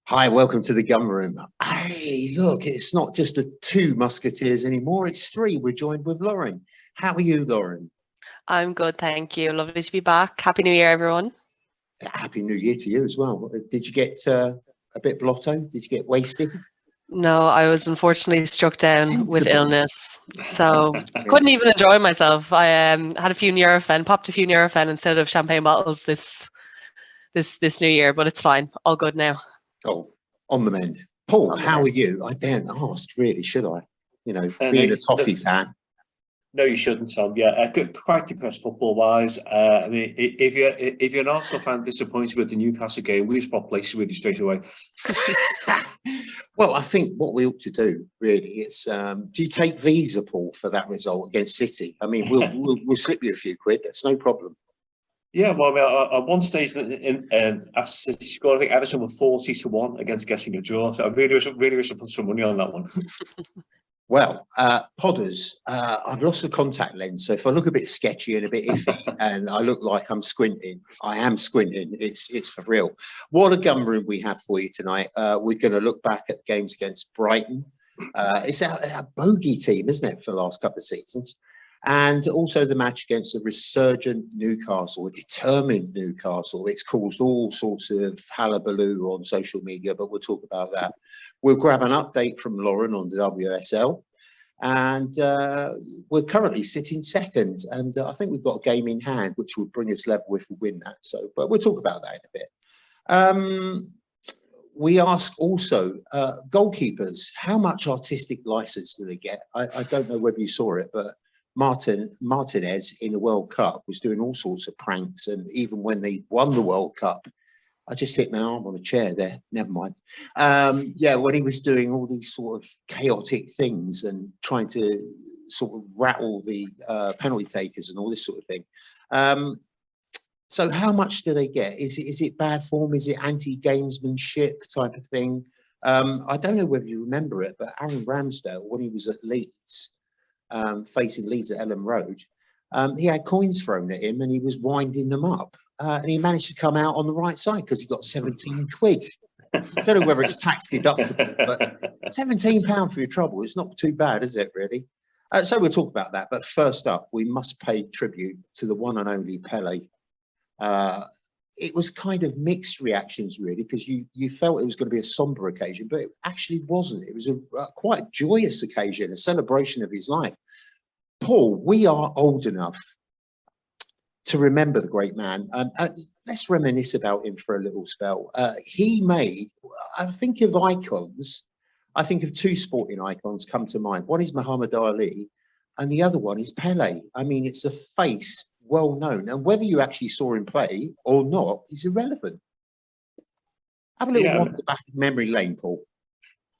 Hi, welcome to the gun room. Hey, look, it's not just the two musketeers anymore, it's three. We're joined with Lauren. How are you, Lauren? I'm good, thank you. Lovely to be back. Happy New Year, everyone. Happy New Year to you as well. Did you get a bit blotto? Did you get wasted? No, I was unfortunately struck down with Sensible. illness, so couldn't even enjoy myself. I had a few Nurofen, popped a few Nurofen instead of champagne bottles this New Year, but it's fine. All good now. Oh, on the mend. Paul, On the how are mend. you? I daren't ask, really, should I? You know, No, being a toffee fan. no, you shouldn't, Tom. Yeah, quite depressed football-wise. I mean, if you're an Arsenal fan disappointed with the Newcastle game, we swap places with you straight away. Well, I think what we ought to do really is, do you take Visa, Paul, for that result against City? I mean, we'll slip you a few quid. That's no problem. Yeah, well, I mean, at one stage after City scored, I think Everton were 40-1 against getting a draw. So I really wish I put some money on that one. Well, Podders, I've lost the contact lens, so if I look a bit sketchy and a bit iffy, and I look like I'm squinting, I am squinting. It's for real. What a gun room we have for you tonight. We're going to look back at the games against Brighton. It's a bogey team, isn't it, for the last couple of seasons? And also the match against a resurgent Newcastle, a determined Newcastle. It's caused all sorts of hullabaloo on social media, but we'll talk about that. We'll grab an update from Lauren on the WSL. And we're currently sitting second. And I think we've got a game in hand, which will bring us level if we win that. So, but we'll talk about that in a bit. We ask also goalkeepers, how much artistic license do they get? I don't know whether you saw it, but Martinez in the World Cup was doing all sorts of pranks, and even when they won the World Cup, I just hit my arm on a chair there. Never mind. Yeah, when he was doing all these sort of chaotic things and trying to sort of rattle the penalty takers and all this sort of thing. So how much do they get? Is it bad form? Is it anti-gamesmanship type of thing? I don't know whether you remember it, but Aaron Ramsdale, when he was at Leeds, facing Leeds at Ellen Road, he had coins thrown at him and he was winding them up, and he managed to come out on the right side because he got 17 quid. I don't know whether it's tax deductible, but £17 for your trouble is not too bad, is it really? So we'll talk about that, but first up we must pay tribute to the one and only Pele. It was kind of mixed reactions really, because you felt it was going to be a somber occasion, but it actually wasn't. It was a quite a joyous occasion, a celebration of his life. Paul, we are old enough to remember the great man, and let's reminisce about him for a little spell. He made, I think of icons, I think of two sporting icons come to mind. One is Muhammad Ali and the other one is Pele. I mean, it's a face well known, and whether you actually saw him play or not is irrelevant. Have a little wander back of memory lane, Paul.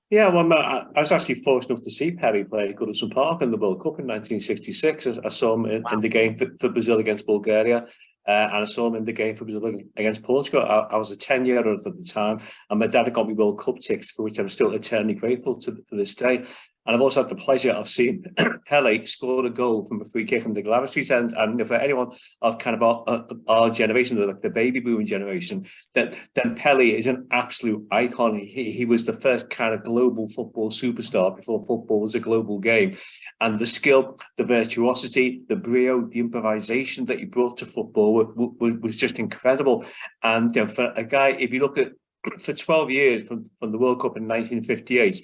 Yeah, well, I was actually fortunate enough to see Pele play at Goodison Park in the World Cup in 1966. I saw him in the game for Brazil against Bulgaria, and I saw him in the game for Brazil against Portugal. I was a 10-year-old at the time, and my dad had got me World Cup tickets, for which I'm still eternally grateful to this day. And I've also had the pleasure of seeing Pele score a goal from a free kick from the Gladys Street end. And for anyone of kind of our generation, like the baby booming generation, then Pele is an absolute icon. He was the first kind of global football superstar before football was a global game. And the skill, the virtuosity, the brio, the improvisation that he brought to football was just incredible. And for a guy, if you look at for 12 years from the World Cup in 1958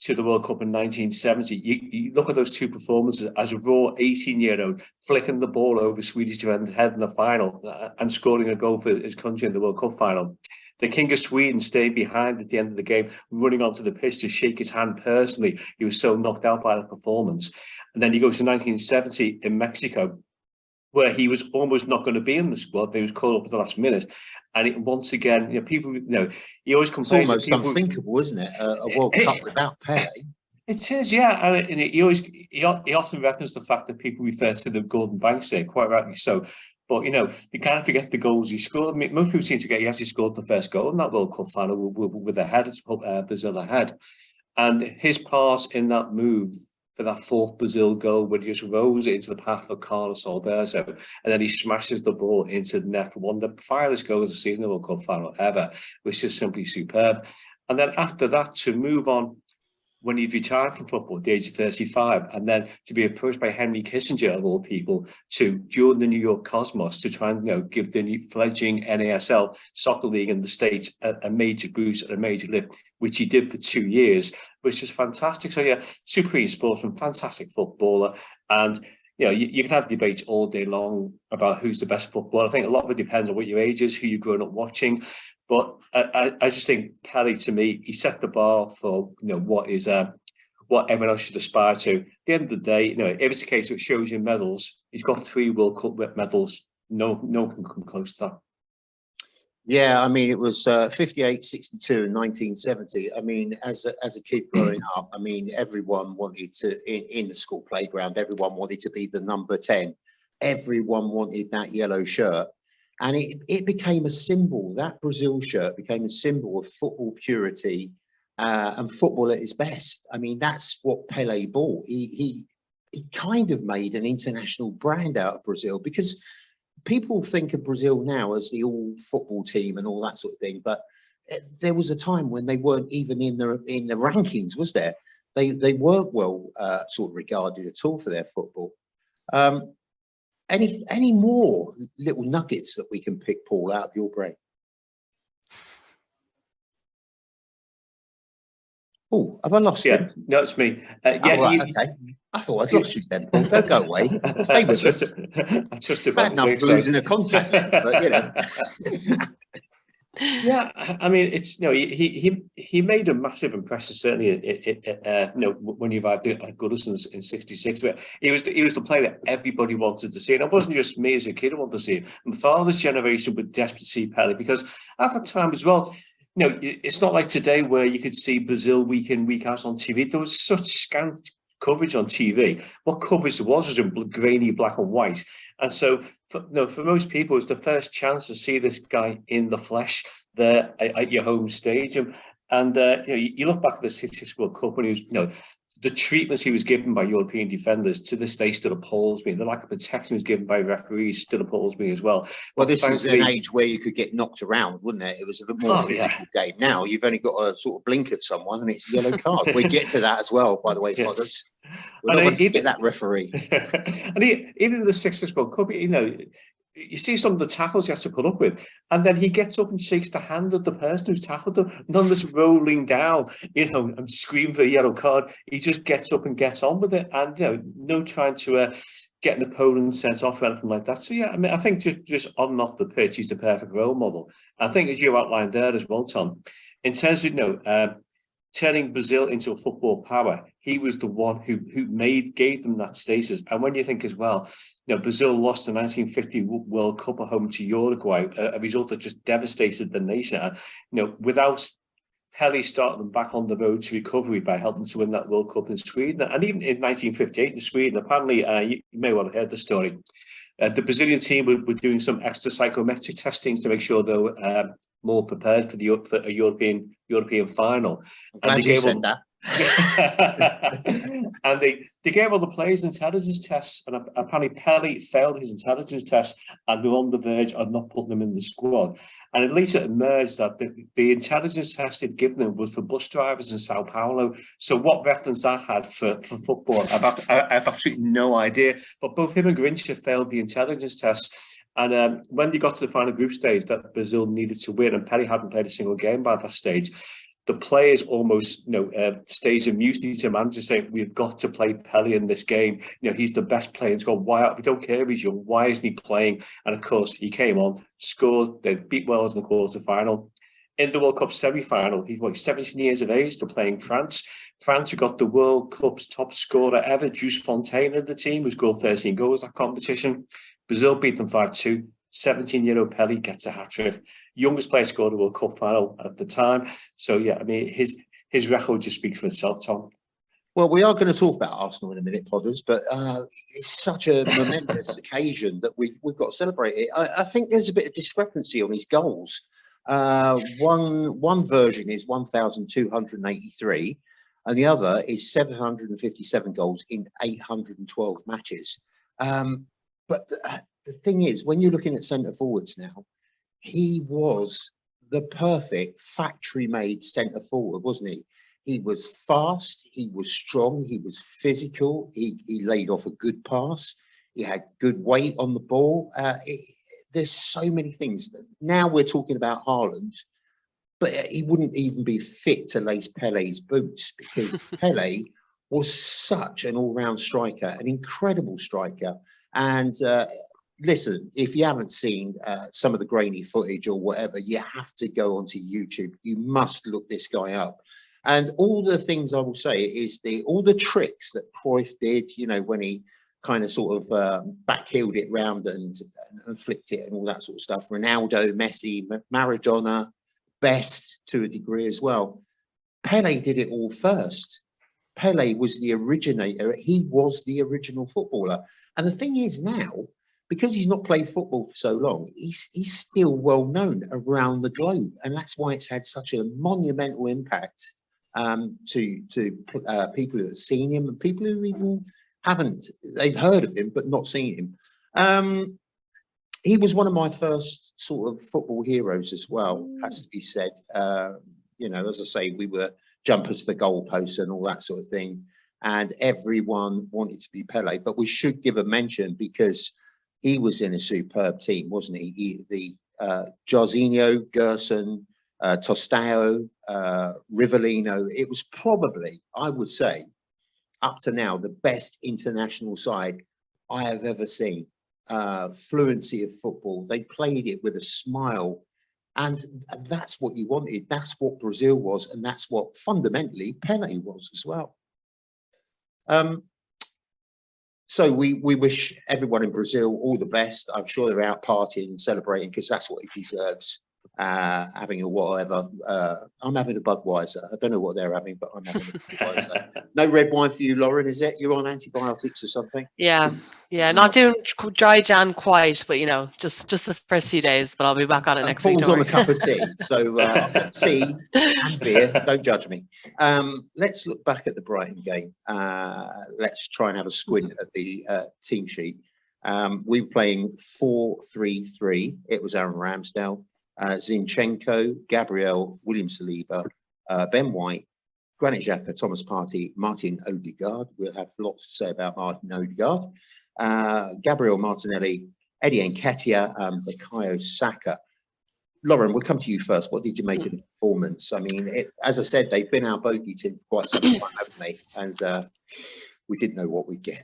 to the World Cup in 1970, you look at those two performances as a raw 18-year-old flicking the ball over Swedish defender's head in the final and scoring a goal for his country in the World Cup final. The King of Sweden stayed behind at the end of the game, running onto the pitch to shake his hand personally. He was so knocked out by the performance. And then you go to 1970 in Mexico, where he was almost not going to be in the squad. They was called up at the last minute. And once again, people, he always complains. It's almost unthinkable, isn't it? A World Cup without Pele. It is, yeah. And he often references the fact that people refer to the Golden Banks there, quite rightly so. But, you can't forget the goals he scored. I mean, most people seem to forget he actually scored the first goal in that World Cup final with a header to put Brazil ahead. And his pass in that move for that fourth Brazil goal, where he just rolls it into the path of Carlos Alberto, and then he smashes the ball into the net for one of the finest goals I've seen in the World Cup final ever, which is simply superb. And then after that, to move on when he'd retired from football at the age of 35, and then to be approached by Henry Kissinger, of all people, to join the New York Cosmos to try and, you know, give the fledgling NASL soccer league in the States a major boost and a major lift, which he did for 2 years, which is fantastic. So yeah, supreme sportsman, fantastic footballer. And you know, you can have debates all day long about who's the best footballer. I think a lot of it depends on what your age is, who you've grown up watching. But I just think Pele, to me, he set the bar for, you know, what everyone else should aspire to. At the end of the day, you know, if it's a case that shows you medals, he's got 3 World Cup medals. No one can come close to that. Yeah, I mean, it was 58, 62, and 1970. I mean, as a kid growing up, I mean, everyone wanted to, in the school playground, everyone wanted to be the number 10. Everyone wanted that yellow shirt. And it became a symbol. That Brazil shirt became a symbol of football purity and football at its best. I mean, that's what Pele bought. He kind of made an international brand out of Brazil, because people think of Brazil now as the all football team and all that sort of thing. But there was a time when they weren't even in the rankings, was there? They weren't well sort of regarded at all for their football. Any more little nuggets that we can pick, Paul, out of your brain? Oh, have I lost you? No, it's me. Oh, right, okay. I thought I'd lost you then, Paul. Don't go away. Stay with us. I just Bad enough losing a contact lens, but you know. Yeah, I mean, it's, you know, he made a massive impression, certainly you know, when he arrived at Goodison's in '66. But he was the player that everybody wanted to see, and it wasn't just me as a kid who wanted to see him. My father's generation were desperate to see Pele, because at that time as well, you know, it's not like today where you could see Brazil week in, week out on TV. There was such scant coverage on TV. What coverage there was in grainy black and white. And so, for most people, it's the first chance to see this guy in the flesh there at your home stadium. And you know, you look back at the '66 World Cup when he was, you know, the treatments he was given by European defenders, to this day still appalls me. The lack of protection he was given by referees still appalls me as well. Well, this is an age where you could get knocked around, wouldn't it? It was a bit more physical game. Now you've only got to sort of blink at someone and it's a yellow card. We get to that as well, by the way, Podders. We're not going to get that referee. And even in the '66 World Cup, you know, you see some of the tackles he has to put up with, and then he gets up and shakes the hand of the person who's tackled him. None of this rolling down, you know, and screaming for a yellow card. He just gets up and gets on with it, and you know, no trying to get an opponent sent off or anything like that. So yeah, I mean, I think just on and off the pitch, he's the perfect role model. I think, as you outlined there as well, Tom, in terms of, you know, turning Brazil into a football power, he was the one who gave them that status. And when you think as well, you know, Brazil lost the 1950 World Cup at home to Uruguay, a result that just devastated the nation. And, you know, without Pele starting them back on the road to recovery by helping to win that World Cup in Sweden, and even in 1958 in Sweden, apparently, you may well have heard the story. The Brazilian team were doing some extra psychometric testing to make sure they were more prepared for a European final. I'm glad you said that. And they gave all the players intelligence tests, and apparently Pele failed his intelligence test, and they're on the verge of not putting them in the squad. And it later emerged that the intelligence test they'd given them was for bus drivers in Sao Paulo. So what reference that had for football, I have absolutely no idea. But both him and Grincha failed the intelligence test. And when they got to the final group stage that Brazil needed to win, and Pele hadn't played a single game by that stage, the players almost, you know, staged a mutiny to manager saying, "We've got to play Pele in this game. You know, he's the best player." It's gone, why? We don't care if he's young. Why isn't he playing? And of course, he came on, scored. They beat Wales in the quarter-final. In the World Cup semi-final, he's 17 years of age. They're playing France. France have got the World Cup's top scorer ever, Jules Fontaine, in the team, who scored 13 goals that competition. Brazil beat them 5-2. 17-year-old Pele gets a hat-trick. Youngest player scored a World Cup final at the time. So, yeah, I mean, his record just speaks for itself, Tom. Well, we are going to talk about Arsenal in a minute, Podders, but it's such a momentous occasion that we've got to celebrate it. I think there's a bit of discrepancy on his goals. One version is 1,283, and the other is 757 goals in 812 matches. But the thing is, when you're looking at centre forwards now, he was the perfect factory-made centre forward, wasn't he? He was fast, he was strong, he was physical, he laid off a good pass, he had good weight on the ball. There's so many things. Now we're talking about Haaland, but he wouldn't even be fit to lace Pele's boots, because Pele was such an all-round striker, an incredible striker. And listen, if you haven't seen some of the grainy footage or whatever, you have to go onto YouTube. You must look this guy up. And all the things I will say is all the tricks that Cruyff did, you know, when he kind of sort of backheeled it round and flicked it and all that sort of stuff. Ronaldo, Messi, Maradona, Best to a degree as well. Pele did it all first. Pele was the originator. He was the original footballer. And the thing is now, because he's not played football for so long, he's still well known around the globe. And that's why it's had such a monumental impact to people who have seen him and people who even haven't. They've heard of him, but not seen him. He was one of my first sort of football heroes as well, has to be said. You know, as I say, we were jumpers for goalposts and all that sort of thing. And everyone wanted to be Pele. But we should give a mention, because he was in a superb team, wasn't he? Jorginho, Gerson, Tostao, Rivellino. It was probably, I would say, up to now, the best international side I have ever seen. Fluency of football. They played it with a smile. And that's what you wanted. That's what Brazil was. And that's what fundamentally Pele was as well. So we wish everyone in Brazil all the best. I'm sure they're out partying and celebrating, because that's what he deserves. Having a whatever. I'm having a Budweiser. I don't know what they're having, but I'm having a Budweiser. No red wine for you, Lauren, is it? You're on antibiotics or something? Yeah, not doing dry Jan quite, but you know, just the first few days. But I'll be back on it next week. Paul's on a cup of tea, so I've got tea and beer. Don't judge me. Let's look back at the Brighton game. Let's try and have a squint at the team sheet. We were playing 4-3-3. It was Aaron Ramsdale, Zinchenko, Gabriel, William Saliba, Ben White, Granit Xhaka, Thomas Partey, Martin Odegaard. We'll have lots to say about Martin Odegaard. Gabriel Martinelli, Eddie Nketiah, Bukayo Saka. Lauren, we'll come to you first. What did you make of the performance? I mean, as I said, they've been our bogey team for quite some time, haven't they? And we didn't know what we'd get.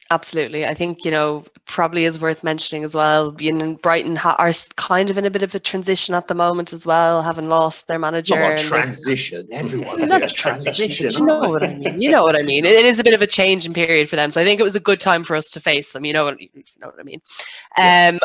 Absolutely. I think, you know, probably is worth mentioning as well, being in Brighton are kind of in a bit of a transition at the moment as well, having lost their manager. Not a transition. Everyone's not in a transition. You know what I mean? You know what I mean? It is a bit of a changing period for them. So I think it was a good time for us to face them. You know what I mean?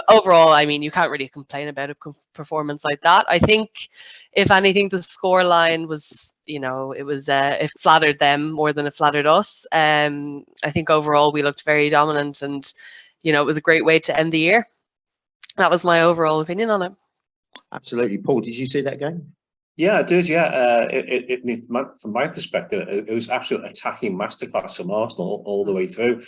Overall, I mean, you can't really complain about a performance like that. I think, if anything, the scoreline was, you know, it flattered them more than it flattered us. I think overall we looked very dominant, and you know, it was a great way to end the year. That was my overall opinion on it. Absolutely. Paul, did you see that game? Yeah, I did. Yeah, from my perspective, it was absolute attacking masterclass from Arsenal all the way through.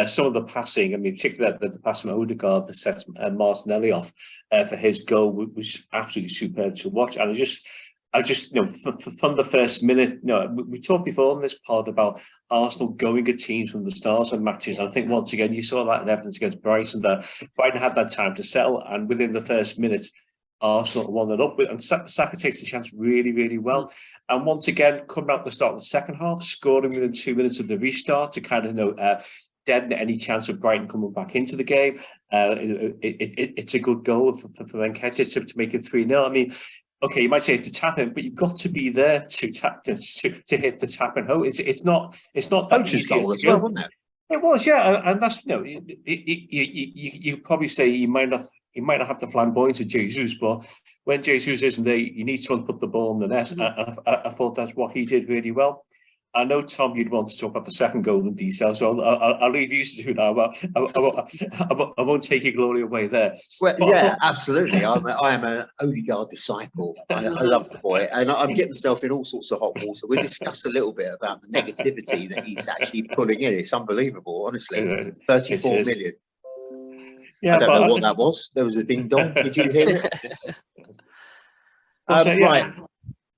Some of the passing, I mean, particularly the pass from Odegaard that set Martinelli off for his goal was absolutely superb to watch. And I just, you know, from the first minute, you know, we talked before on this pod about Arsenal going at teams from the start of matches. And I think once again, you saw that in evidence against Brighton, that Brighton had that time to settle, and within the first minute, Arsenal won it up, and Saka takes the chance really, really well. And once again, coming out the start of the second half, scoring within 2 minutes of the restart to kind of, you know, deaden any chance of Brighton coming back into the game. It's a good goal for Nketiah to make it 3-0. I mean, okay, you might say it's a tap in, but you've got to be there to hit the tap in home. It's not that easy goal as well, wasn't it? It was, yeah, and that's, you know, you probably say you might not have the flamboyance of Jesus, but when Jesus isn't there, you need someone to put the ball in the net. I thought that's what he did really well. I know, Tom, you'd want to talk about the second goal in detail, so I'll leave you to do that. I won't take your glory away there. Well, yeah, absolutely. I am an Odegaard disciple. I love the boy, and I'm getting myself in all sorts of hot water. We discussed a little bit about the negativity that he's actually pulling in. It's unbelievable, honestly. 34 million. Yeah, I don't know what that was. There was a ding dong. Did you hear it? Right.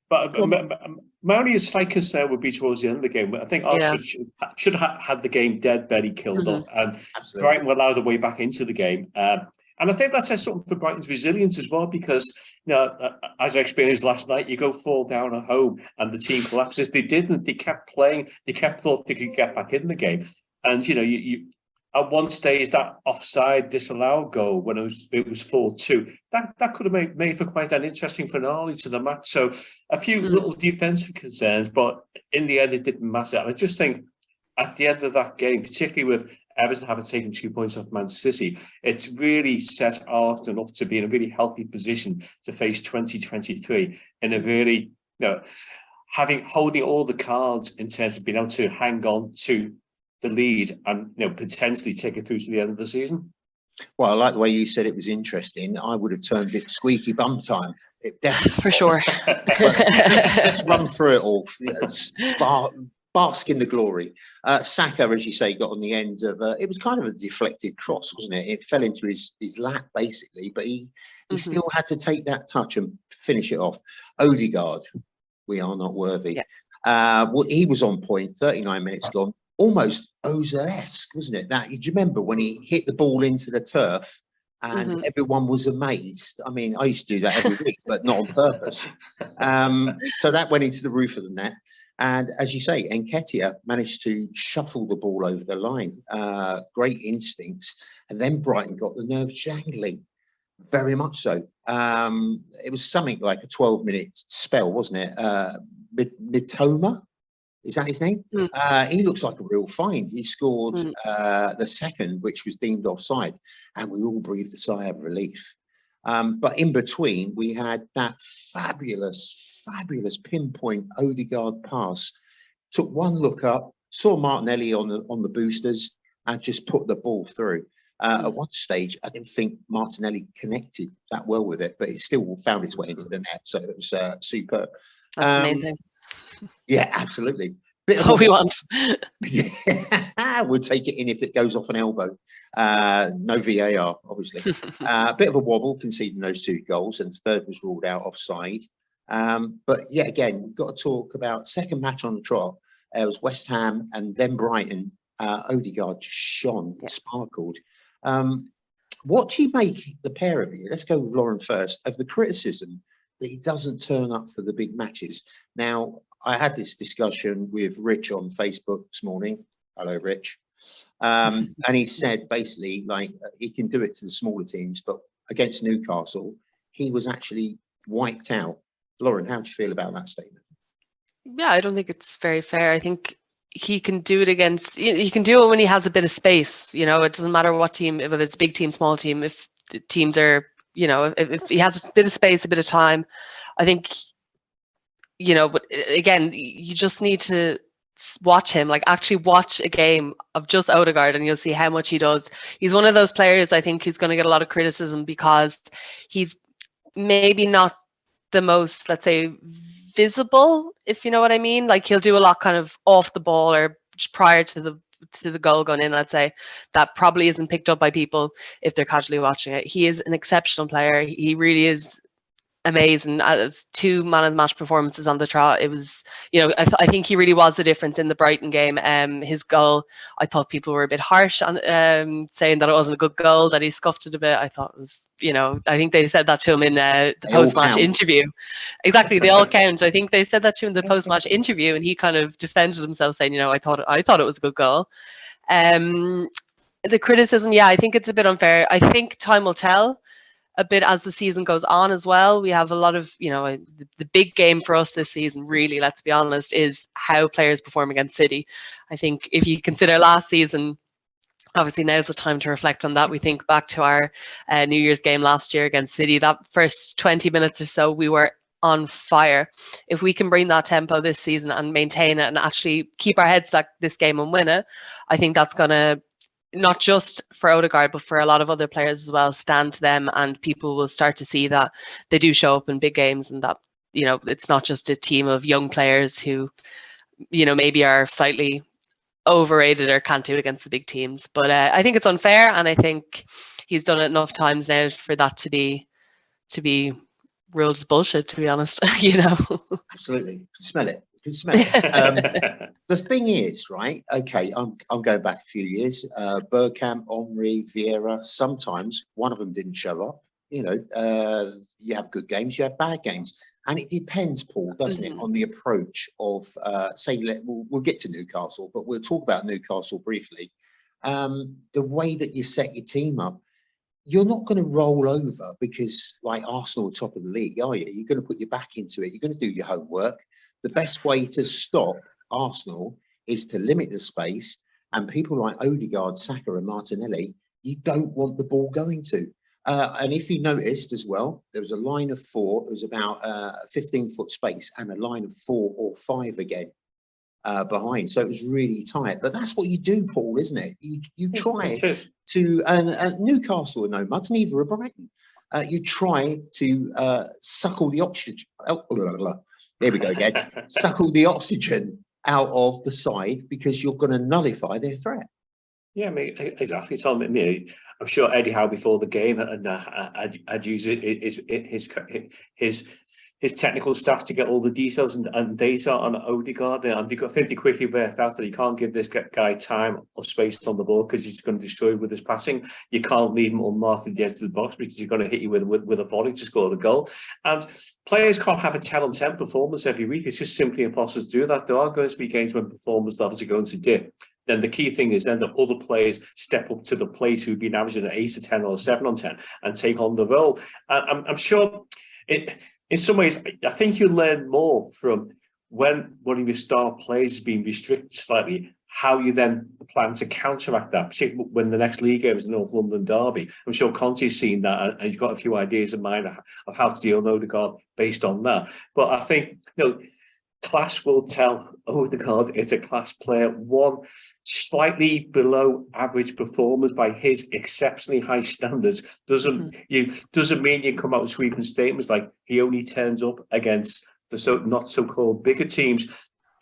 But my only slight concern would be towards the end of the game. I think Arsenal should have had the game dead belly killed off, and Absolutely. Brighton were allowed a way back into the game. And I think that says something for Brighton's resilience as well, because as I experienced last night, you go fall down at home and the team collapses. They didn't. They kept playing. They kept thought they could get back in the game. And you at one stage, that offside disallowed goal when it was 4-2. That could have made for quite an interesting finale to the match. So a few little defensive concerns, but in the end, it didn't matter. And I just think at the end of that game, particularly with Everton having taken 2 points off Man City, it's really set Arsenal up to be in a really healthy position to face 2023 in a really, holding all the cards in terms of being able to hang on to the lead and potentially take it through to the end of the season. Well, I like the way you said it was interesting. I would have termed it squeaky bum time. It definitely for sure. let's run through it all. Bask in the glory. Saka, as you say, got on the end of it was kind of a deflected cross, wasn't it? It fell into his lap basically, but he still had to take that touch and finish it off. Odegaard, we are not worthy. Well, he was on point. 39 minutes gone. Almost Ozil-esque, wasn't it? Do you remember when he hit the ball into the turf and everyone was amazed? I mean, I used to do that every week, but not on purpose. So that went into the roof of the net. And as you say, Nketiah managed to shuffle the ball over the line. Great instincts. And then Brighton got the nerves jangling. Very much so. It was something like a 12-minute spell, wasn't it? Mitoma? Is that his name? He looks like a real find. He scored the second, which was deemed offside, and we all breathed a sigh of relief. But in between, we had that fabulous pinpoint Odegaard pass. Took one look up, saw Martinelli on the boosters, and just put the ball through. At one stage, I didn't think Martinelli connected that well with it, but it still found its way into the net. So it was superb. That's amazing. Yeah, absolutely. That's what we want. We'll take it in if it goes off an elbow. No VAR, obviously. Bit of a wobble conceding those 2 goals, and the third was ruled out offside. But yeah, again, we've got to talk about second match on the trot. It was West Ham and then Brighton. Odegaard just shone, sparkled. What do you make, the pair of you? Let's go with Lauren first, of the criticism that he doesn't turn up for the big matches. Now, I had this discussion with Rich on Facebook this morning. Hello, Rich. And he said basically, like, he can do it to the smaller teams, but against Newcastle, he was actually wiped out. Lauren, how do you feel about that statement? Yeah, I don't think it's very fair. I think he can do it he can do it when he has a bit of space. It doesn't matter what team, whether it's big team, small team, if the teams are, if he has a bit of space, a bit of time, I think, but again, you just need to watch him, like actually watch a game of just Odegaard, and you'll see how much he does. He's one of those players, I think, who's going to get a lot of criticism because he's maybe not the most, let's say, visible, if you know what I mean. Like, he'll do a lot kind of off the ball or just prior to the goal going in, let's say, that probably isn't picked up by people if they're casually watching it. He is an exceptional player. He really is amazing. 2 man of the match performances on the trot. It was, I think he really was the difference in the Brighton game. His goal, I thought people were a bit harsh on saying that it wasn't a good goal, that he scuffed it a bit. I thought it was, I think they said that to him in the post-match interview. Exactly, they all count. I think they said that to him in the post-match interview, and he kind of defended himself, saying, I thought it was a good goal. The criticism, I think it's a bit unfair. I think time will tell a bit as the season goes on as well. We have a lot of, the big game for us this season, really, let's be honest, is how players perform against City. I think if you consider last season, obviously now's the time to reflect on that. We think back to our New Year's game last year against City. That first 20 minutes or so, we were on fire. If we can bring that tempo this season and maintain it and actually keep our heads back this game and win it, I think that's going to, not just for Odegaard, but for a lot of other players as well, stand to them, and people will start to see that they do show up in big games, and that, it's not just a team of young players who, maybe are slightly overrated or can't do it against the big teams. But I think it's unfair, and I think he's done it enough times now for that to be ruled as bullshit, to be honest. You know. Absolutely, can smell it. Can smell it. The thing is, right? Okay, I'm going back a few years. Bergkamp, Henry, Vieira. Sometimes one of them didn't show up. You know, you have good games, you have bad games, and it depends, Paul, doesn't it, on the approach of say. We'll get to Newcastle, but we'll talk about Newcastle briefly. The way that you set your team up, you're not going to roll over because, like Arsenal, are top of the league, are you? You're going to put your back into it. You're going to do your homework. The best way to stop Arsenal is to limit the space, and people like Odegaard, Saka, and Martinelli, you don't want the ball going to. And if you noticed as well, there was a line of four. It was about a 15-foot space, and a line of 4 or 5 again behind. So it was really tight. But that's what you do, Paul, isn't it? You try to, and Newcastle are no mugs, neither are Brighton. You try to suckle the oxygen. Oh, there we go again. Suckle the oxygen out of the side because you're going to nullify their threat. Yeah, I mean, exactly. Tom, I mean, I'm sure Eddie Howe before the game, and I'd use his technical staff to get all the details and data on Odegaard. And I think they quickly worked out that you can't give this guy time or space on the ball because he's going to destroy with his passing. You can't leave him unmarked at the edge of the box because he's going to hit you with a volley to score the goal. And players can't have a 10 on 10 performance every week. It's just simply impossible to do that. There are going to be games when performance levels are going to dip. Then the key thing is then that other players step up to the plate who've been averaging an 8 to 10 or a 7 on 10 and take on the role. And I'm sure in some ways, I think you learn more from when one of your star players is being restricted slightly, how you then plan to counteract that, particularly when the next league game is the North London derby. I'm sure Conte's seen that, and he's got a few ideas in mind of how to deal with Odegaard based on that. But I think, class will tell Odegaard it's a class player. One slightly below average performance by his exceptionally high standards doesn't mean you come out with sweeping statements like he only turns up against the not so-called bigger teams.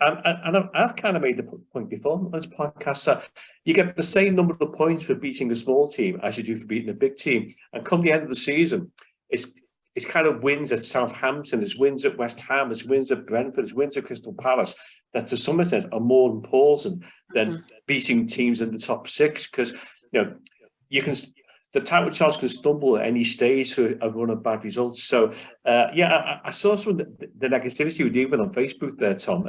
And I've kind of made the point before on this podcast that you get the same number of points for beating a small team as you do for beating a big team. And come the end of the season, it's kind of wins at Southampton, it's wins at West Ham, it's wins at Brentford, it's wins at Crystal Palace that to some extent are more important than beating teams in the top 6 because the title charge can stumble at any stage for a run of bad results. So, I saw some of the negativity you deal with on Facebook there, Tom,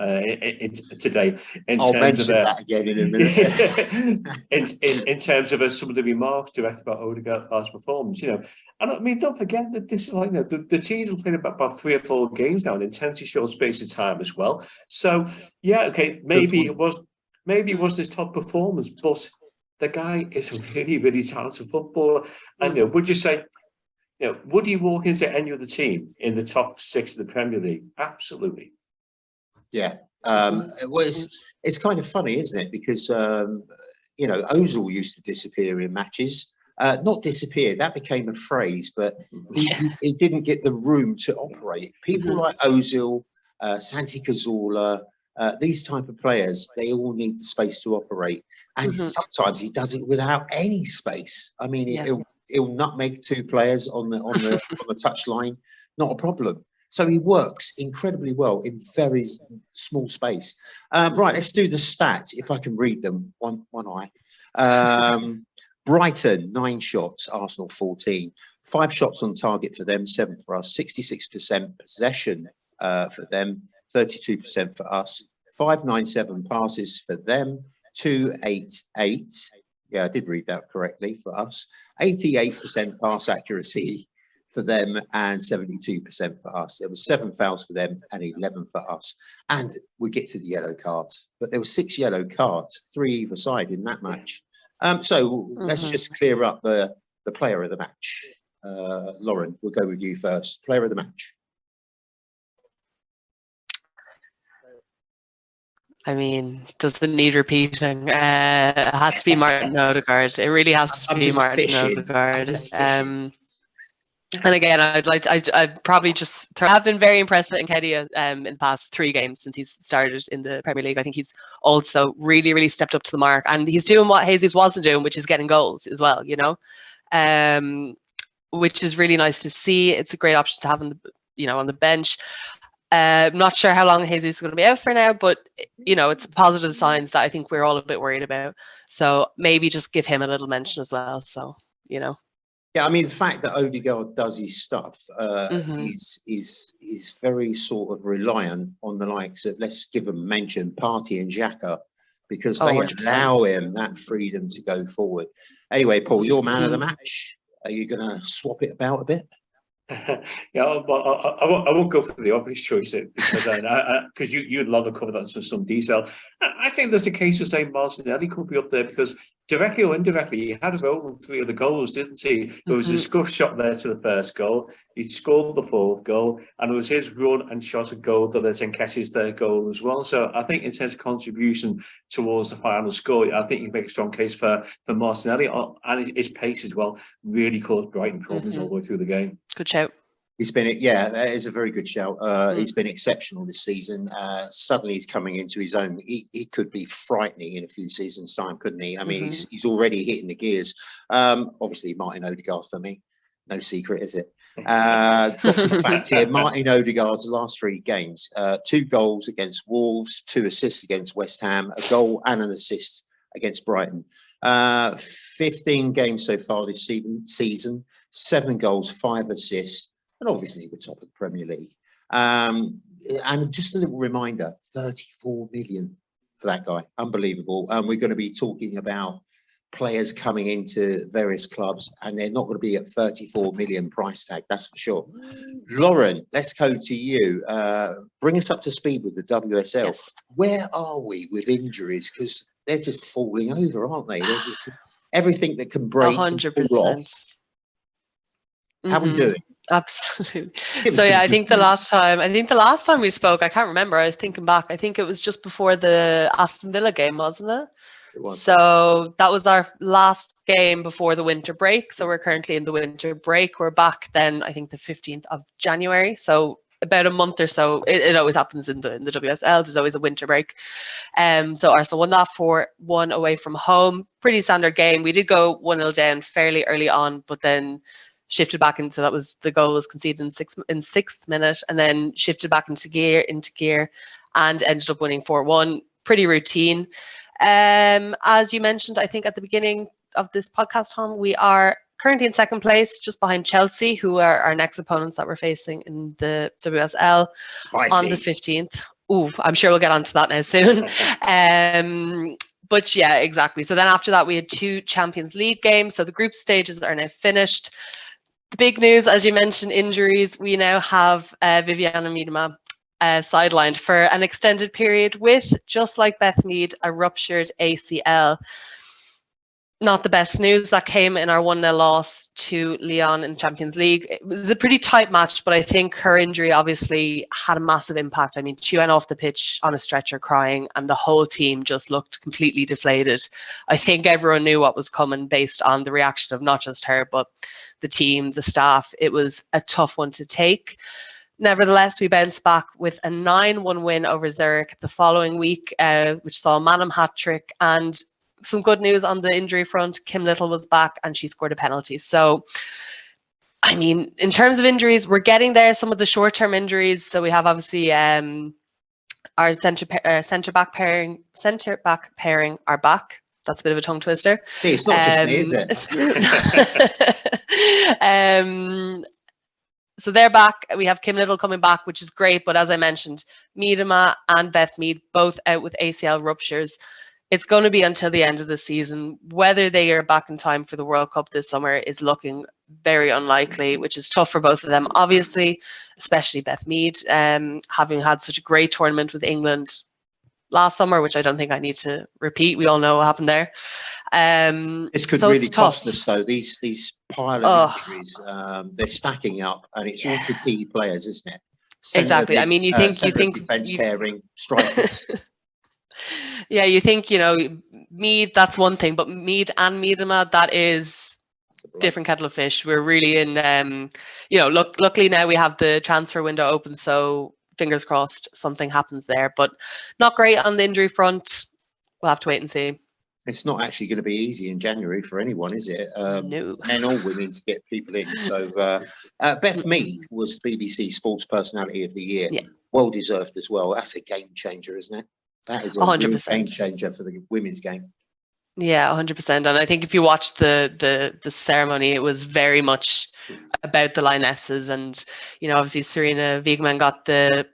today. I'll mention that again in a minute. in terms of some of the remarks directed about Odegaard's performance, and I mean, don't forget that this is like the teams have played about 3 or 4 games now in an intensely short space of time as well. So, maybe it was his top performance, but the guy is a really, really talented footballer. And would you say, would he walk into any other team in the top 6 of the Premier League? Absolutely. Yeah. It's kind of funny, isn't it? Because, Ozil used to disappear in matches. Not disappear, that became a phrase, but he didn't get the room to operate. People like Ozil, Santi Cazorla, these type of players, they all need the space to operate. And sometimes he does it without any space. I mean, he'll nutmeg 2 players on the touchline, not a problem. So he works incredibly well in very small space. Right, let's do the stats, if I can read them, one eye. Brighton, 9 shots, Arsenal 14. 5 shots on target for them, 7 for us. 66% possession for them, 32% for us. 597 passes for them, 288. Yeah, I did read that correctly for us. 88% pass accuracy for them and 72% for us. There were 7 fouls for them and 11 for us. And we get to the yellow cards, but there were 6 yellow cards, 3 either side in that match. So let's just clear up the player of the match. Lauren, we'll go with you first. Player of the match. I mean, doesn't need repeating. It has to be Martin Odegaard. It really has to be Martin Odegaard. And again, I'd probably have been very impressed with Nketiah in the past 3 games since he's started in the Premier League. I think he's also really, really stepped up to the mark, and he's doing what Jesus wasn't doing, which is getting goals as well. Which is really nice to see. It's a great option to have on the bench. I'm not sure how long Jesus is going to be out for now, but it's positive signs that I think we're all a bit worried about. So maybe just give him a little mention as well. So Yeah, I mean, the fact that Odegaard does his stuff is very sort of reliant on the likes of, let's give them mention, Partey and Xhaka, because they 100%. allow him that freedom to go forward. Anyway, Paul, you're man of the match. Are you going to swap it about a bit? Yeah, but I won't go for the obvious choice because you'd love to cover that in some detail. I think there's a case to say Martinelli could be up there because directly or indirectly, he had a role in 3 of the goals, didn't he? There was a scuff shot there to the first goal. He scored the 4th goal, and it was his run and shot a goal that led to Nketiah's 3rd goal as well. So I think it's his contribution towards the final score. I think you make a strong case for Martinelli, and his pace as well really caused Brighton problems all the way through the game. Good shout. He's been, yeah, that is a very good shout. He's been exceptional this season. Suddenly he's coming into his own. He could be frightening in a few seasons' time, couldn't he? I mean, he's already hitting the gears. Obviously, Martin Odegaard for me. No secret, is it? Got some facts here. Martin Odegaard's last 3 games, 2 goals against Wolves, 2 assists against West Ham, a goal and an assist against Brighton. 15 games so far this season, 7 goals, 5 assists. And obviously, we're top of the Premier League. And just a little reminder, 34 million for that guy. Unbelievable. And we're going to be talking about players coming into various clubs, and they're not going to be at 34 million price tag, that's for sure. Lauren, let's go to you. Bring us up to speed with the WSL. Yes. Where are we with injuries? Because they're just falling over, aren't they? Everything that can break 100%. How are we doing? Absolutely. So yeah, I think the last time we spoke, I can't remember. I was thinking back. I think it was just before the Aston Villa game, wasn't it? It was. So that was our last game before the winter break. So we're currently in the winter break. We're back then, I think the 15th of January. So about a month or so. It always happens in the WSL. There's always a winter break. So Arsenal won that 4-1 away from home. Pretty standard game. We did go 1-0 down fairly early on, but then shifted back into, that was the goal was conceded in 6th minute, and then shifted back into gear and ended up winning 4-1. Pretty routine. As you mentioned, I think at the beginning of this podcast, Tom, we are currently in 2nd place, just behind Chelsea, who are our next opponents that we're facing in the WSL. Spicy. On the 15th. Ooh, I'm sure we'll get onto that now soon. But yeah, exactly. So then after that, we had 2 Champions League games. So the group stages are now finished. The big news, as you mentioned, injuries. We now have Viviana Miedema sidelined for an extended period with, just like Beth Mead, a ruptured ACL. Not the best news. That came in our 1-0 loss to Lyon in the Champions League. It was a pretty tight match, but I think her injury obviously had a massive impact. I mean, she went off the pitch on a stretcher crying, and the whole team just looked completely deflated. I think everyone knew what was coming based on the reaction of not just her, but the team, the staff. It was a tough one to take. Nevertheless, we bounced back with a 9-1 win over Zurich the following week, which saw a Manham hat-trick, and some good news on the injury front. Kim Little was back and she scored a penalty. So, I mean, in terms of injuries, we're getting there. Some of the short-term injuries. So we have obviously our centre back pairing are back. That's a bit of a tongue twister. See, it's not just me, is it? So they're back. We have Kim Little coming back, which is great. But as I mentioned, Miedema and Beth Mead both out with ACL ruptures. It's going to be until the end of the season. Whether they are back in time for the World Cup this summer is looking very unlikely, which is tough for both of them, obviously, especially Beth Mead, having had such a great tournament with England last summer, which I don't think I need to repeat. We all know what happened there. This could so really cost us, though. These pile of injuries, they're stacking up, and it's all to key players, isn't it? Exactly. I mean, you think defense pairing, strikers. Yeah, you think, Mead, that's one thing, but Mead and Miedema, that is different kettle of fish. We're really in, luckily now we have the transfer window open, so fingers crossed something happens there, but not great on the injury front. We'll have to wait and see. It's not actually going to be easy in January for anyone, is it? No. Men or women to get people in. So Beth Mead was BBC Sports Personality of the Year. Yeah. Well deserved as well. That's a game changer, isn't it? That is a real 100%. game changer for the women's game. Yeah, 100%. And I think if you watch the ceremony, it was very much about the Lionesses, and obviously Serena Wiegmann got the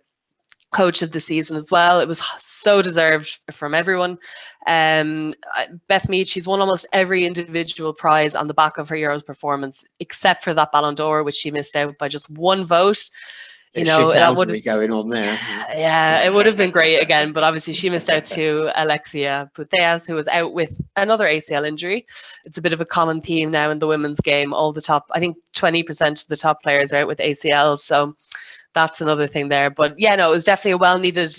coach of the season as well. It was so deserved from everyone. Beth Mead, she's won almost every individual prize on the back of her Euros performance, except for that Ballon d'Or, which she missed out by just one vote. That would be going on there. Yeah, it would have been great again, but obviously she missed out to Alexia Putellas, who was out with another ACL injury. It's a bit of a common theme now in the women's game. I think 20% of the top players are out with ACL, so that's another thing there. But yeah, no, it was definitely a well-needed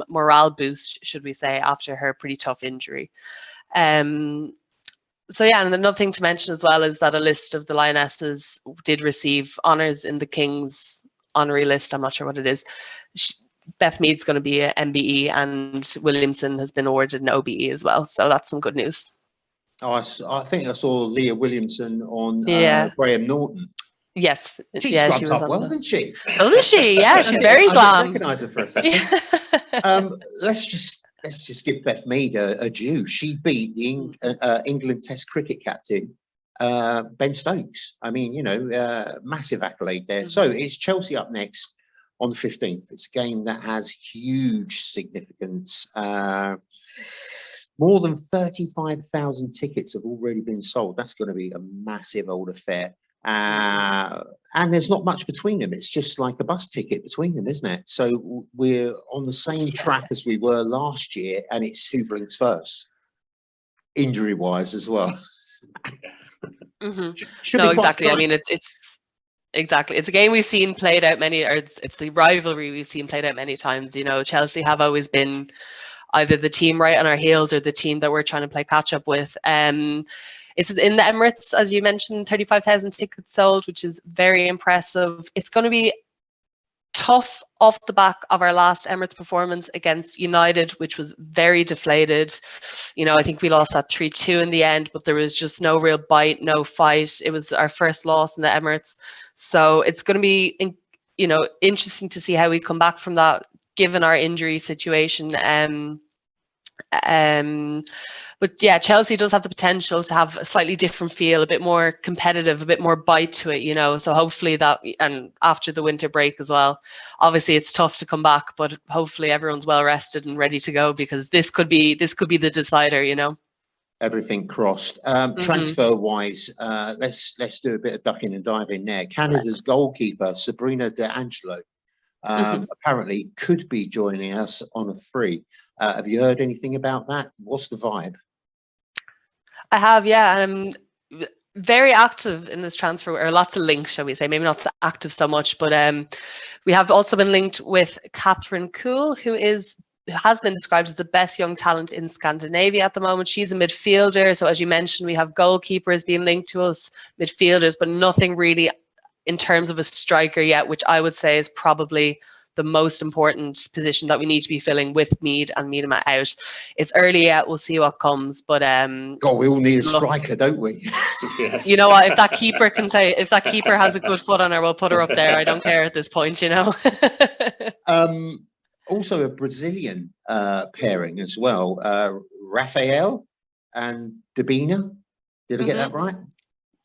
morale boost, should we say, after her pretty tough injury. So yeah, and another thing to mention as well is that a list of the Lionesses did receive honours in the King's honorary list. I'm not sure what it is. Beth Mead's going to be an MBE, and Williamson has been awarded an OBE as well. So that's some good news. Oh, I think I saw Leah Williamson on Graham Norton. Yes. She was up well, didn't she? Doesn't she? Yeah, she's very glam. I didn't recognise her for a second. Let's just give Beth Mead a due. She beat the England Test cricket captain, Ben Stokes. I mean, massive accolade there. So it's Chelsea up next on the 15th. It's a game that has huge significance. More than 35,000 tickets have already been sold. That's going to be a massive old affair. And there's not much between them. It's just like a bus ticket between them, isn't it? So we're on the same track as we were last year, and it's who blinks first, injury-wise as well. No, exactly. I mean, it's exactly. It's a game we've seen played out it's the rivalry we've seen played out many times. Chelsea have always been either the team right on our heels or the team that we're trying to play catch up with. It's in the Emirates, as you mentioned, 35,000 tickets sold, which is very impressive. It's going to be tough off the back of our last Emirates performance against United, which was very deflated. I think we lost that 3-2 in the end, but there was just no real bite, no fight. It was our first loss in the Emirates. So it's going to be, interesting to see how we come back from that, given our injury situation. But yeah, Chelsea does have the potential to have a slightly different feel, a bit more competitive, a bit more bite to it, so hopefully that, and after the winter break as well, obviously it's tough to come back, but hopefully everyone's well rested and ready to go, because this could be the decider. Everything crossed. Transfer wise, let's do a bit of ducking and diving there. Canada's goalkeeper Sabrina D'Angelo apparently could be joining us on a free. Have you heard anything about that? What's the vibe? I have, yeah. I'm very active in this transfer, or lots of links, shall we say. Maybe not so active so much, but we have also been linked with Catherine Kuhl, who has been described as the best young talent in Scandinavia at the moment. She's a midfielder. So as you mentioned, we have goalkeepers being linked to us, midfielders, but nothing really in terms of a striker yet, which I would say is probably the most important position that we need to be filling with Mead and Miedema out. It's early yet, we'll see what comes, but God, we all need a striker, don't we? Yes. You know what, if that keeper can play, if that keeper has a good foot on her, we'll put her up there. I don't care at this point, Also a Brazilian pairing as well, Rafael and Dabina. Did I get that right?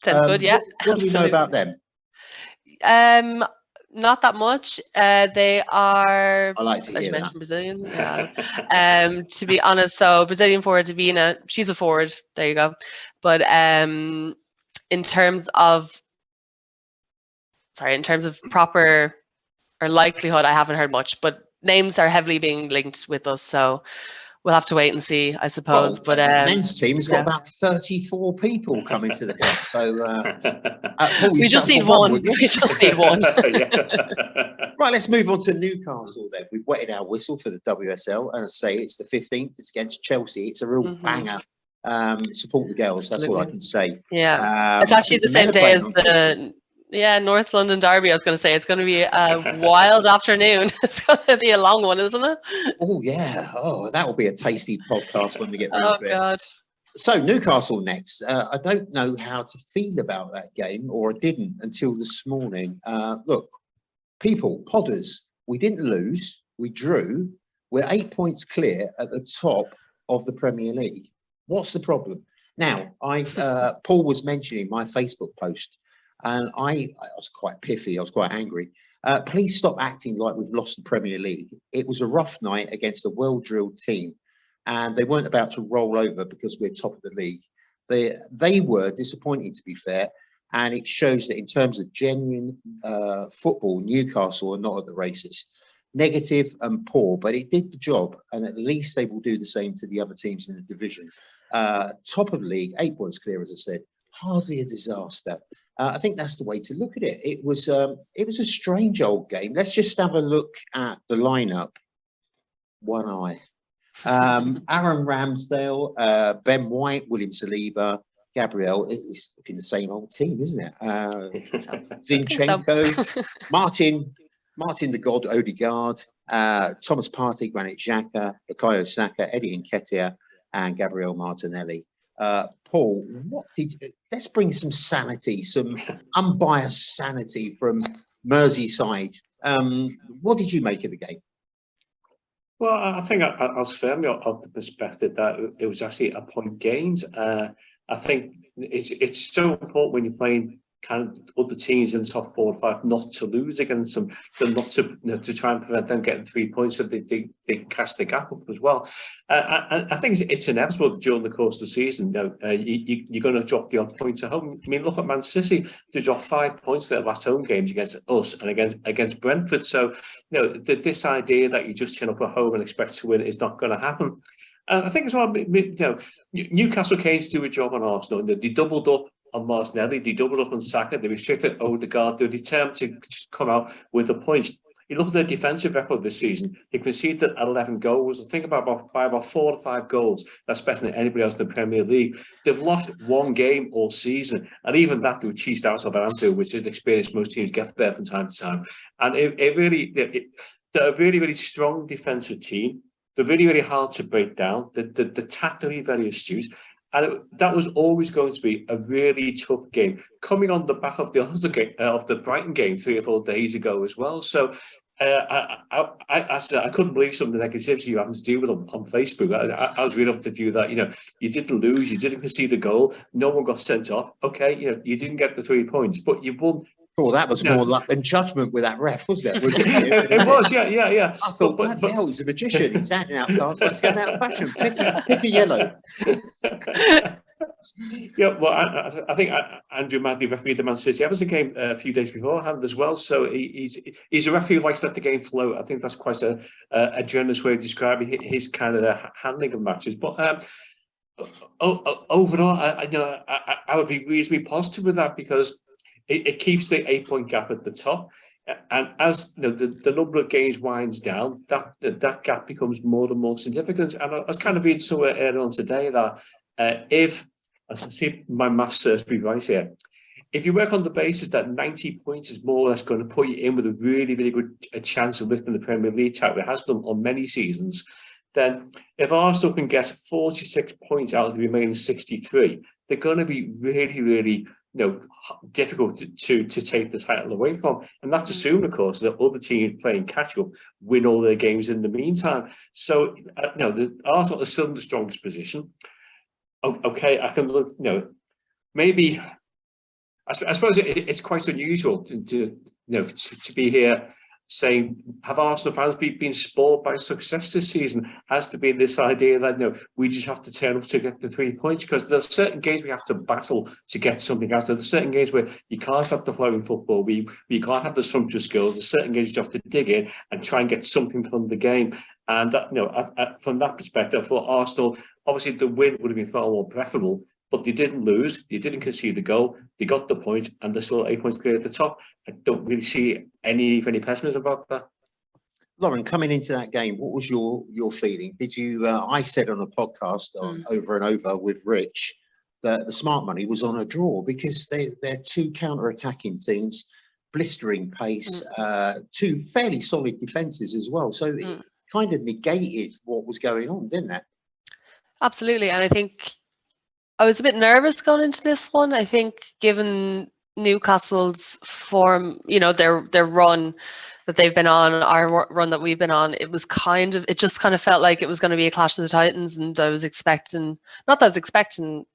Sounds good, yeah. What do we know about them? Not that much. They are, I like to hear that. Brazilian. Yeah. To be honest, so Brazilian forward Davina, she's a forward. There you go. But in terms of proper or likelihood, I haven't heard much. But names are heavily being linked with us, so we'll have to wait and see, I suppose. Well, but the men's team has got about 34 people coming to the club. So we just need one. We just need one. Right, let's move on to Newcastle then. We've wetted our whistle for the WSL, and I say it's the 15th. It's against Chelsea. It's a real banger. Support the girls. That's all I can say. Yeah, it's actually the same day as the North London Derby. I was going to say it's going to be a wild afternoon. It's going to be a long one, isn't it? Oh yeah. Oh, that will be a tasty podcast when we get into it. Oh God. So Newcastle next. I don't know how to feel about that game, or I didn't until this morning. Look, people, podders, we didn't lose, we drew. We're 8 points clear at the top of the Premier League. What's the problem? Now, Paul was mentioning my Facebook post, and I was quite pithy. I was quite angry. Please stop acting like we've lost the Premier League. It was a rough night against a well-drilled team, and they weren't about to roll over because we're top of the league. They were disappointing, to be fair, and it shows that in terms of genuine football, Newcastle are not at the races. Negative and poor, but it did the job, and at least they will do the same to the other teams in the division. Top of the league, 8 points clear, as I said. Hardly a disaster. I think that's the way to look at it. It was a strange old game. Let's just have a look at the lineup. One eye. Aaron Ramsdale, Ben White, William Saliba, Gabriel. It's looking the same old team, isn't it? Zinchenko, Martin the God, Odegaard, Thomas Partey, Granit Xhaka, Bukayo Saka, Eddie Nketiah, and Gabriel Martinelli. Paul, let's bring some sanity, some unbiased sanity from Merseyside. What did you make of the game? Well, I think I was firmly of the perspective that it was actually a point gained. I think it's so important when you're playing kind of other teams in the top 4 or 5 not to lose against them, but not to try and prevent them getting 3 points so they cast the gap up as well. I think it's inevitable during the course of the season. You're going to drop the odd points at home. I mean, look at Man City. They dropped 5 points their last home games against us and against Brentford. So, this idea that you just turn up at home and expect to win is not going to happen. I think as well, Newcastle came to do a job on Arsenal. They doubled up on Martinelli, they doubled up on Saka, they restricted Odegaard, they're determined to just come out with the points. You look at their defensive record this season, they conceded 11 goals. I think by about 4 to 5 goals. That's better than anybody else in the Premier League. They've lost 1 game all season, and even that they were cheesed out of Anfield, which is an experience most teams get there from time to time. And they're a really, really strong defensive team. They're really, really hard to break down. They're tactically very astute. And that was always going to be a really tough game, coming on the back of the Brighton game 3 or 4 days ago as well. So I couldn't believe some of the negativity you having to deal with on Facebook. I was really off the view that you didn't lose, you didn't concede the goal, no one got sent off. Okay, you didn't get the 3 points, but you won. Oh, that was more luck than judgment with that ref, wasn't it? It was, yeah. I thought, bloody hell, he's a magician. He's acting out cards. Let's go out of fashion. Pick a yellow. Yeah, well, I think Andrew Madley refereed the Man City Everton game a few days beforehand as well. So he's a referee who likes to let the game flow. I think that's quite a generous way of describing his kind of handling of matches. But overall, I would be reasonably positive with that because it keeps the 8-point gap at the top. And as the number of games winds down, that gap becomes more and more significant. And I was kind of reading somewhere earlier on today that if, I see my maths serves me right here, if you work on the basis that 90 points is more or less going to put you in with a really, really good chance of lifting the Premier League title, it has done on many seasons, then if Arsenal can get 46 points out of the remaining 63, they're going to be really, really difficult to take the title away from. And that's assuming, of course, that other teams playing catch-up win all their games in the meantime. So, the Arsenal is still in the strongest position. Okay, I can look, maybe, I suppose it's quite unusual to be here saying, have Arsenal fans been spoiled by success this season? Has to be this idea that we just have to turn up to get the 3 points, because there are certain games we have to battle to get something out of. There are certain games where you can't have the flowing football, you can't have the sumptuous goals. There's certain games you have to dig in and try and get something from the game. And that, from that perspective, for Arsenal, obviously the win would have been far more preferable. But they didn't lose, they didn't concede the goal, they got the point, and they're still 8 points clear at the top. I don't really see any pessimism about that. Lauren, coming into that game, what was your feeling? Did you? I said on a podcast over and over with Rich that the smart money was on a draw because they're 2 counter-attacking teams, blistering pace, 2 fairly solid defences as well. So it kind of negated what was going on, didn't it? Absolutely, and I think I was a bit nervous going into this one. I think given Newcastle's form, their run that they've been on, our run that we've been on, it just kind of felt like it was going to be a clash of the Titans, and I was expecting, not that I was expecting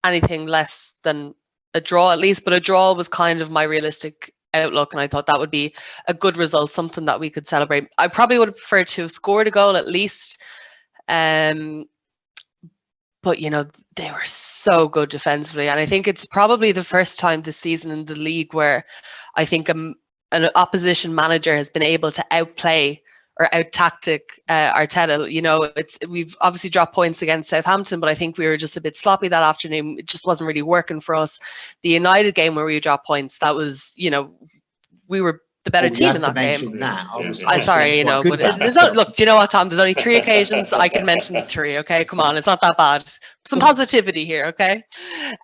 anything less than a draw at least, but a draw was kind of my realistic outlook, and I thought that would be a good result, something that we could celebrate. I probably would have preferred to have scored a goal at least. But, they were so good defensively. And I think it's probably the first time this season in the league where I think an opposition manager has been able to outplay or out-tactic Arteta. We've obviously dropped points against Southampton, but I think we were just a bit sloppy that afternoon. It just wasn't really working for us. The United game where we dropped points, that was, we were the better team in that game. I'm sorry, but look, do you know what, Tom? There's only 3 occasions I can mention the 3. Okay, come on, it's not that bad. Some positivity here, okay?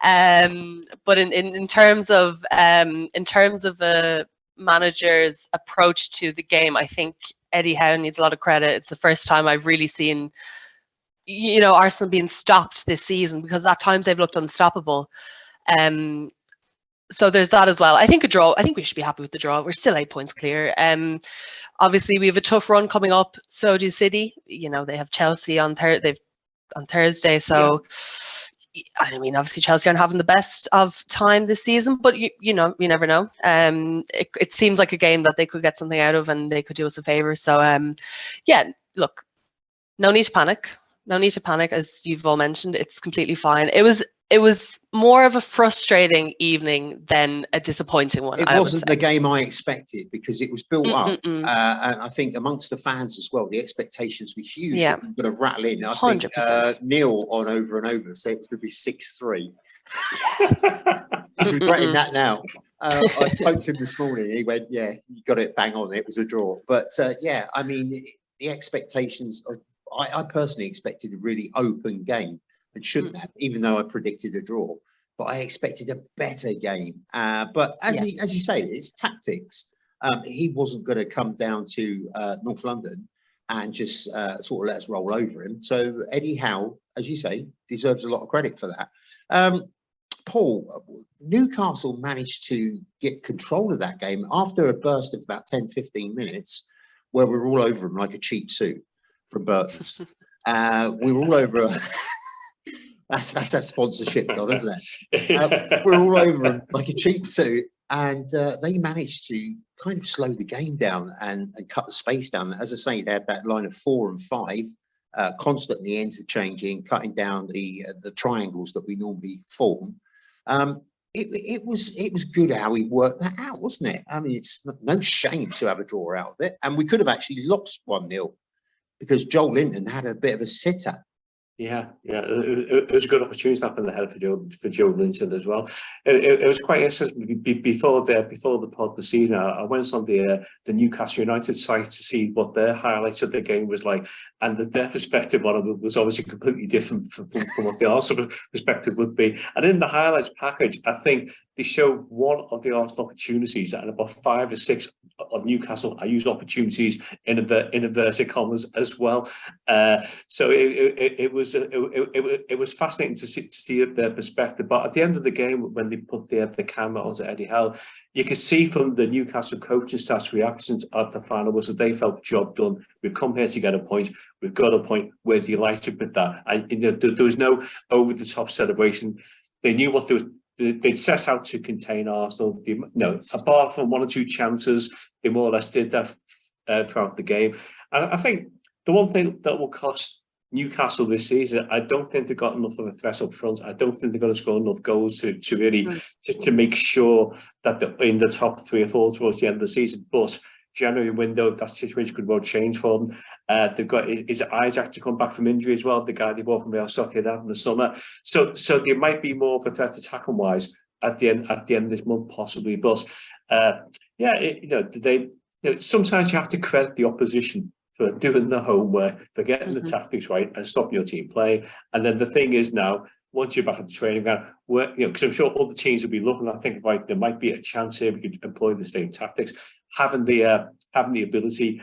But in terms of a manager's approach to the game, I think Eddie Howe needs a lot of credit. It's the first time I've really seen, Arsenal being stopped this season, because at times they've looked unstoppable. So there's that as well. I think a draw. I think we should be happy with the draw. We're still 8 points clear. Obviously we have a tough run coming up. So do City. They have Chelsea on Thursday. So I mean, obviously Chelsea aren't having the best of time this season, but you never know. It seems like a game that they could get something out of, and they could do us a favor. So look, no need to panic. No need to panic, as you've all mentioned. It's completely fine. It was more of a frustrating evening than a disappointing one. It wasn't the game I expected, because it was built up. And I think amongst the fans as well, the expectations were huge. Yeah. Going to rattle in. I 100%. Think Neil on Over and Over said it was going to be 6-3. He's regretting that now. I spoke to him this morning. He went, yeah, you got it bang on. It was a draw. But I mean, the expectations, I personally expected a really open game. And shouldn't have, even though I predicted a draw. But I expected a better game. But as you say, it's tactics. He wasn't going to come down to North London and just sort of let us roll over him. So Eddie Howe, as you say, deserves a lot of credit for that. Paul, Newcastle managed to get control of that game after a burst of about 10-15 minutes, where we were all over him like a cheap suit from Burton's. We were all over. That's that sponsorship, God, isn't it? We're all over them like a cheap suit, and they managed to kind of slow the game down and cut the space down. As I say, they had that line of 4 and 5, constantly interchanging, cutting down the triangles that we normally form. It was good how he worked that out, wasn't it? I mean, it's no shame to have a draw out of it, and we could have actually lost 1-0 because Joel Linton had a bit of a sitter. Yeah, it was a good opportunity up in the head for Joe Linton as well. It was quite interesting. Before the pod this evening, I went on the Newcastle United site to see what their highlights of the game was like, and their perspective on it was obviously completely different from what the Arsenal perspective would be. And in the highlights package, I think they showed one of the Arsenal opportunities, and about 5 or 6 of Newcastle. I use opportunities in inverted commas as well. So it was fascinating to see their perspective. But at the end of the game, when they put the camera onto Eddie Howe, you could see from the Newcastle coaching staff's reactions at the final was that they felt job done. We've come here to get a point. We've got a point. We're delighted with that. There was no over the top celebration. They knew what they'd set out to contain Arsenal. Apart from 1 or 2 chances, they more or less did that throughout the game. And I think the one thing that will cost Newcastle this season, I don't think they've got enough of a threat up front. I don't think they're going to score enough goals to really to make sure that they're in the top 3 or 4 towards the end of the season. But January window, that situation could well change for them. They've got is Isaac to come back from injury as well, the guy they bought from Real Sociedad in the summer. So there might be more of a threat attacking wise at the end of this month possibly. But sometimes you have to credit the opposition for doing the homework, for getting the tactics right and stopping your team playing. And then the thing is now, once you're back at the training ground, work, because I'm sure other teams will be looking. I think like there might be a chance here we could employ the same tactics, having the ability,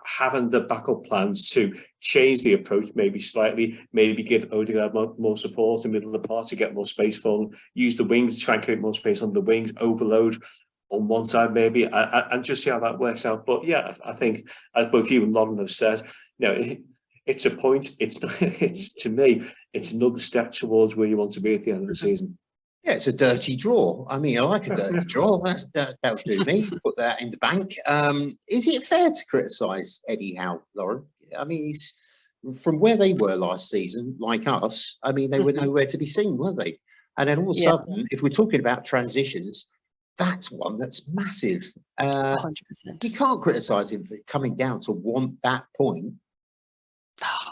having the backup plans to change the approach maybe slightly, maybe give Odegaard more support in the middle of the park to get more space for him, use the wings to try and create more space on the wings, overload on one side maybe, and just see how that works out. But yeah, I think as both you and Lauren have said, it's a point. It's to me, it's another step towards where you want to be at the end of the season. Yeah, it's a dirty draw. I mean, I like a dirty draw. That'll do me. Put that in the bank. Is it fair to criticise Eddie Howe, Lauren? I mean, he's from where they were last season, like us. I mean, they were nowhere to be seen, were they? And then all of a sudden, if we're talking about transitions, that's one that's massive. 100%. You can't criticise him for coming down to want that point.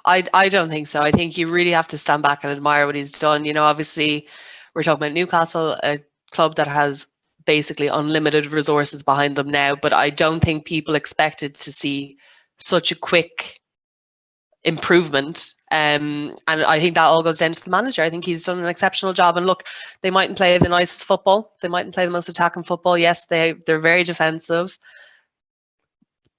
I don't think so. I think you really have to stand back and admire what he's done. Obviously, we're talking about Newcastle, a club that has basically unlimited resources behind them now, but I don't think people expected to see such a quick improvement. And I think that all goes down to the manager. I think he's done an exceptional job. And look, they mightn't play the nicest football. They mightn't play the most attacking football. Yes, they're very defensive,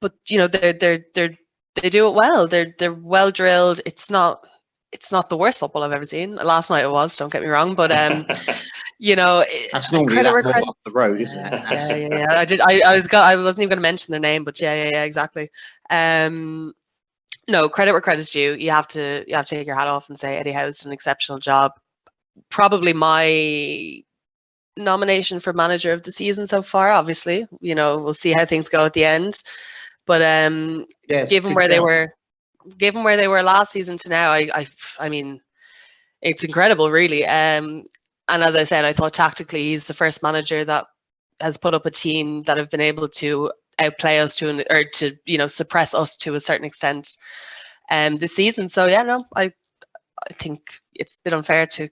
but they do it well. They're well drilled. It's not the worst football I've ever seen. Last night it was, don't get me wrong, but that's normally that more up the road, isn't it? Yeah. I wasn't even going to mention their name, but yeah, exactly. No, credit where credit's due. You have to take your hat off and say Eddie Howe's done an exceptional job. Probably my nomination for manager of the season so far. Obviously, we'll see how things go at the end. But given where they were last season to now, I mean, it's incredible, really. And as I said, I thought tactically he's the first manager that has put up a team that have been able to outplay us to suppress us to a certain extent this season. So yeah, no, I think it's a bit unfair to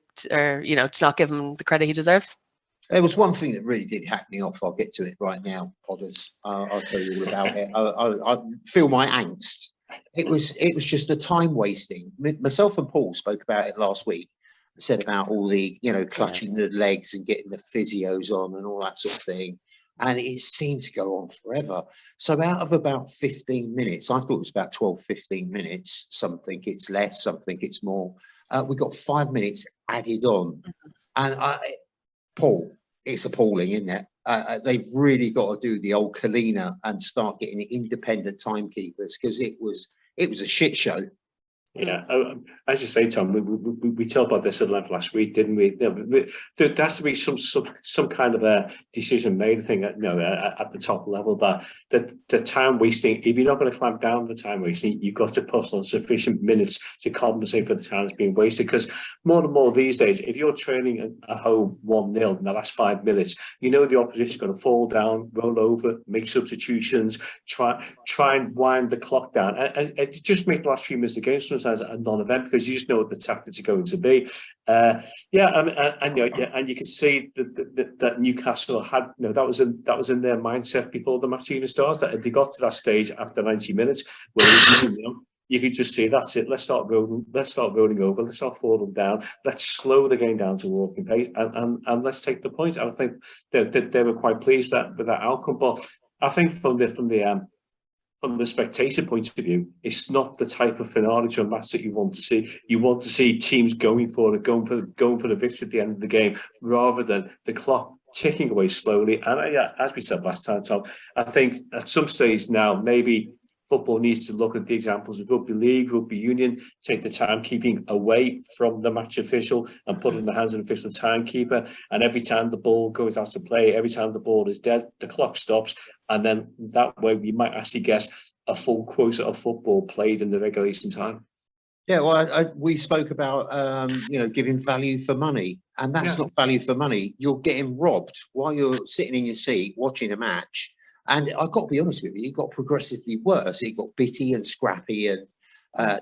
not give him the credit he deserves. There was one thing that really did hack me off. I'll get to it right now, Podders. I'll tell you all about it. I feel my angst. It was just a time wasting. Myself and Paul spoke about it last week. Said about all the clutching the legs and getting the physios on and all that sort of thing, and it seemed to go on forever. So out of about 15 minutes, I thought it was about 12-15 minutes. Some think it's less, some think it's more. We got 5 minutes added on, and Paul, it's appalling, isn't it? They've really got to do the old Kalina and start getting independent timekeepers, because it was a shit show. Yeah, as you say, Tom, we talked about this at length last week, didn't we? There has to be some kind of a decision made, I think, at the top level, that the time wasting, if you're not going to clamp down the time wasting, you've got to put on sufficient minutes to compensate for the time that's being wasted. Because more and more these days, if you're training at home 1-0 in the last 5 minutes, the opposition's going to fall down, roll over, make substitutions, try and wind the clock down, and it just makes the last few minutes of the game sometimes a non-event, because you just know what the tactics are going to be. And you can see that Newcastle had that was in their mindset before the match even starts. That they got to that stage after 90 minutes where you could just see that's it. Let's start rolling over. Let's start falling down. Let's slow the game down to walking pace, and let's take the points. I think that they were quite pleased with that outcome. But I think from the spectator point of view, it's not the type of finale to a match that you want to see. You want to see teams going for the victory at the end of the game, rather than the clock ticking away slowly. And as we said last time, Tom, I think at some stage now, maybe football needs to look at the examples of rugby league, rugby union, take the timekeeping away from the match official and put it in the hands of an official timekeeper. And every time the ball goes out to play, every time the ball is dead, the clock stops. And then that way we might actually get a full quota of football played in the regulation time. Yeah, well, we spoke about, giving value for money, and that's not value for money. You're getting robbed while you're sitting in your seat watching a match. And I've got to be honest with you, it got progressively worse. It got bitty and scrappy, and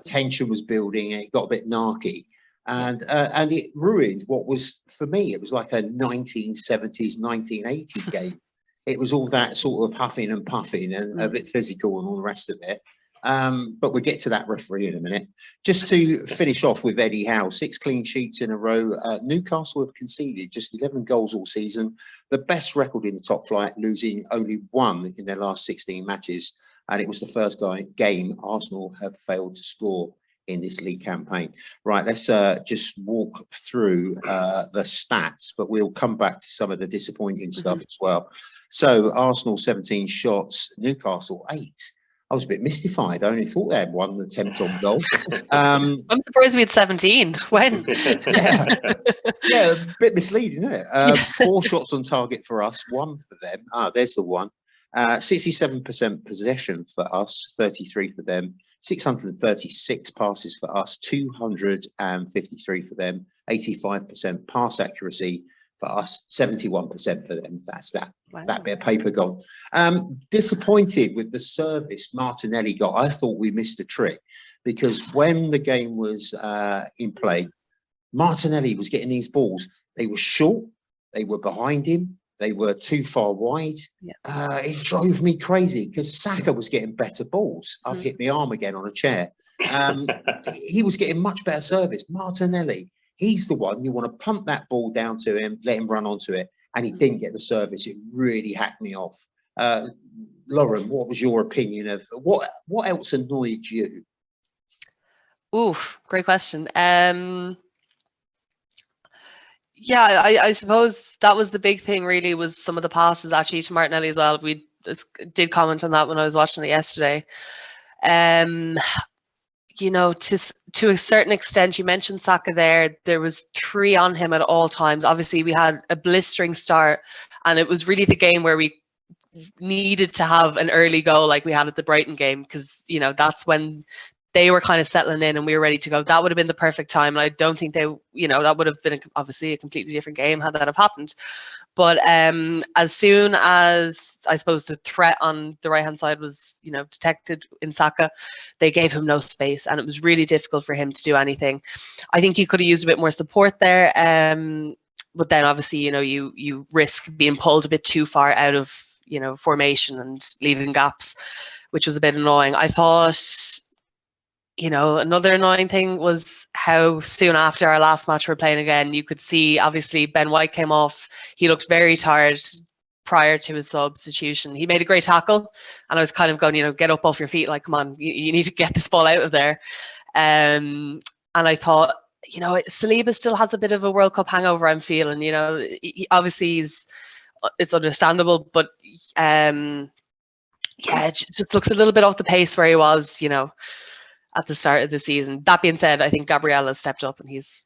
tension was building, and it got a bit narky. And it ruined what was, for me, it was like a 1970s, 1980s game. It was all that sort of huffing and puffing and a bit physical and all the rest of it. But we'll get to that referee in a minute. Just to finish off with Eddie Howe, 6 clean sheets in a row. Newcastle have conceded just 11 goals all season. The best record in the top flight, losing only 1 in their last 16 matches. And it was the first game Arsenal have failed to score in this league campaign. Right, let's just walk through the stats, but we'll come back to some of the disappointing stuff as well. So Arsenal 17 shots, Newcastle 8. I was a bit mystified. I only thought they had 1 attempt on goal. I'm surprised we had 17. When? Yeah, a bit misleading, isn't it? 4 shots on target for us, 1 for them. There's the 1. 67% possession for us, 33 for them. 636 passes for us, 253 for them. 85% pass accuracy for us, 71% for them. That's that. Wow. That bit of paper gone. Disappointed with the service Martinelli got. I thought we missed a trick, because when the game was in play, Martinelli was getting these balls. They were short, they were behind him, they were too far wide. Yeah. It drove me crazy, because Saka was getting better balls. I've hit my arm again on a chair. He was getting much better service. Martinelli, he's the one you want to pump that ball down to him, let him run onto it, and he didn't get the service. It really hacked me off. Lauren, what was your opinion of what else annoyed you? Oof, great question. Yeah, I suppose that was the big thing, really, was some of the passes actually to Martinelli as well. We did comment on that when I was watching it yesterday. You know, to a certain extent, you mentioned Saka there was 3 on him at all times. Obviously, we had a blistering start, and it was really the game where we needed to have an early goal like we had at the Brighton game, because, you know, that's when they were kind of settling in and we were ready to go. That would have been the perfect time. And I don't think they, you know, that would have been obviously a completely different game had that have happened. But as soon as, I suppose, the threat on the right-hand side was, you know, detected in Saka, they gave him no space, and it was really difficult for him to do anything. I think he could have used a bit more support there. But then obviously, you know, you risk being pulled a bit too far out of, you know, formation and leaving gaps, which was a bit annoying. I thought, you know, another annoying thing was how soon after our last match we're playing again, you could see, obviously, Ben White came off. He looked very tired prior to his substitution. He made a great tackle, and I was kind of going, you know, get up off your feet, like, come on, you need to get this ball out of there. And I thought, you know, Saliba still has a bit of a World Cup hangover, I'm feeling. You know, obviously it's understandable, but yeah, it just looks a little bit off the pace where he was, you know, at the start of the season. That being said, I think Gabriel has stepped up, and he's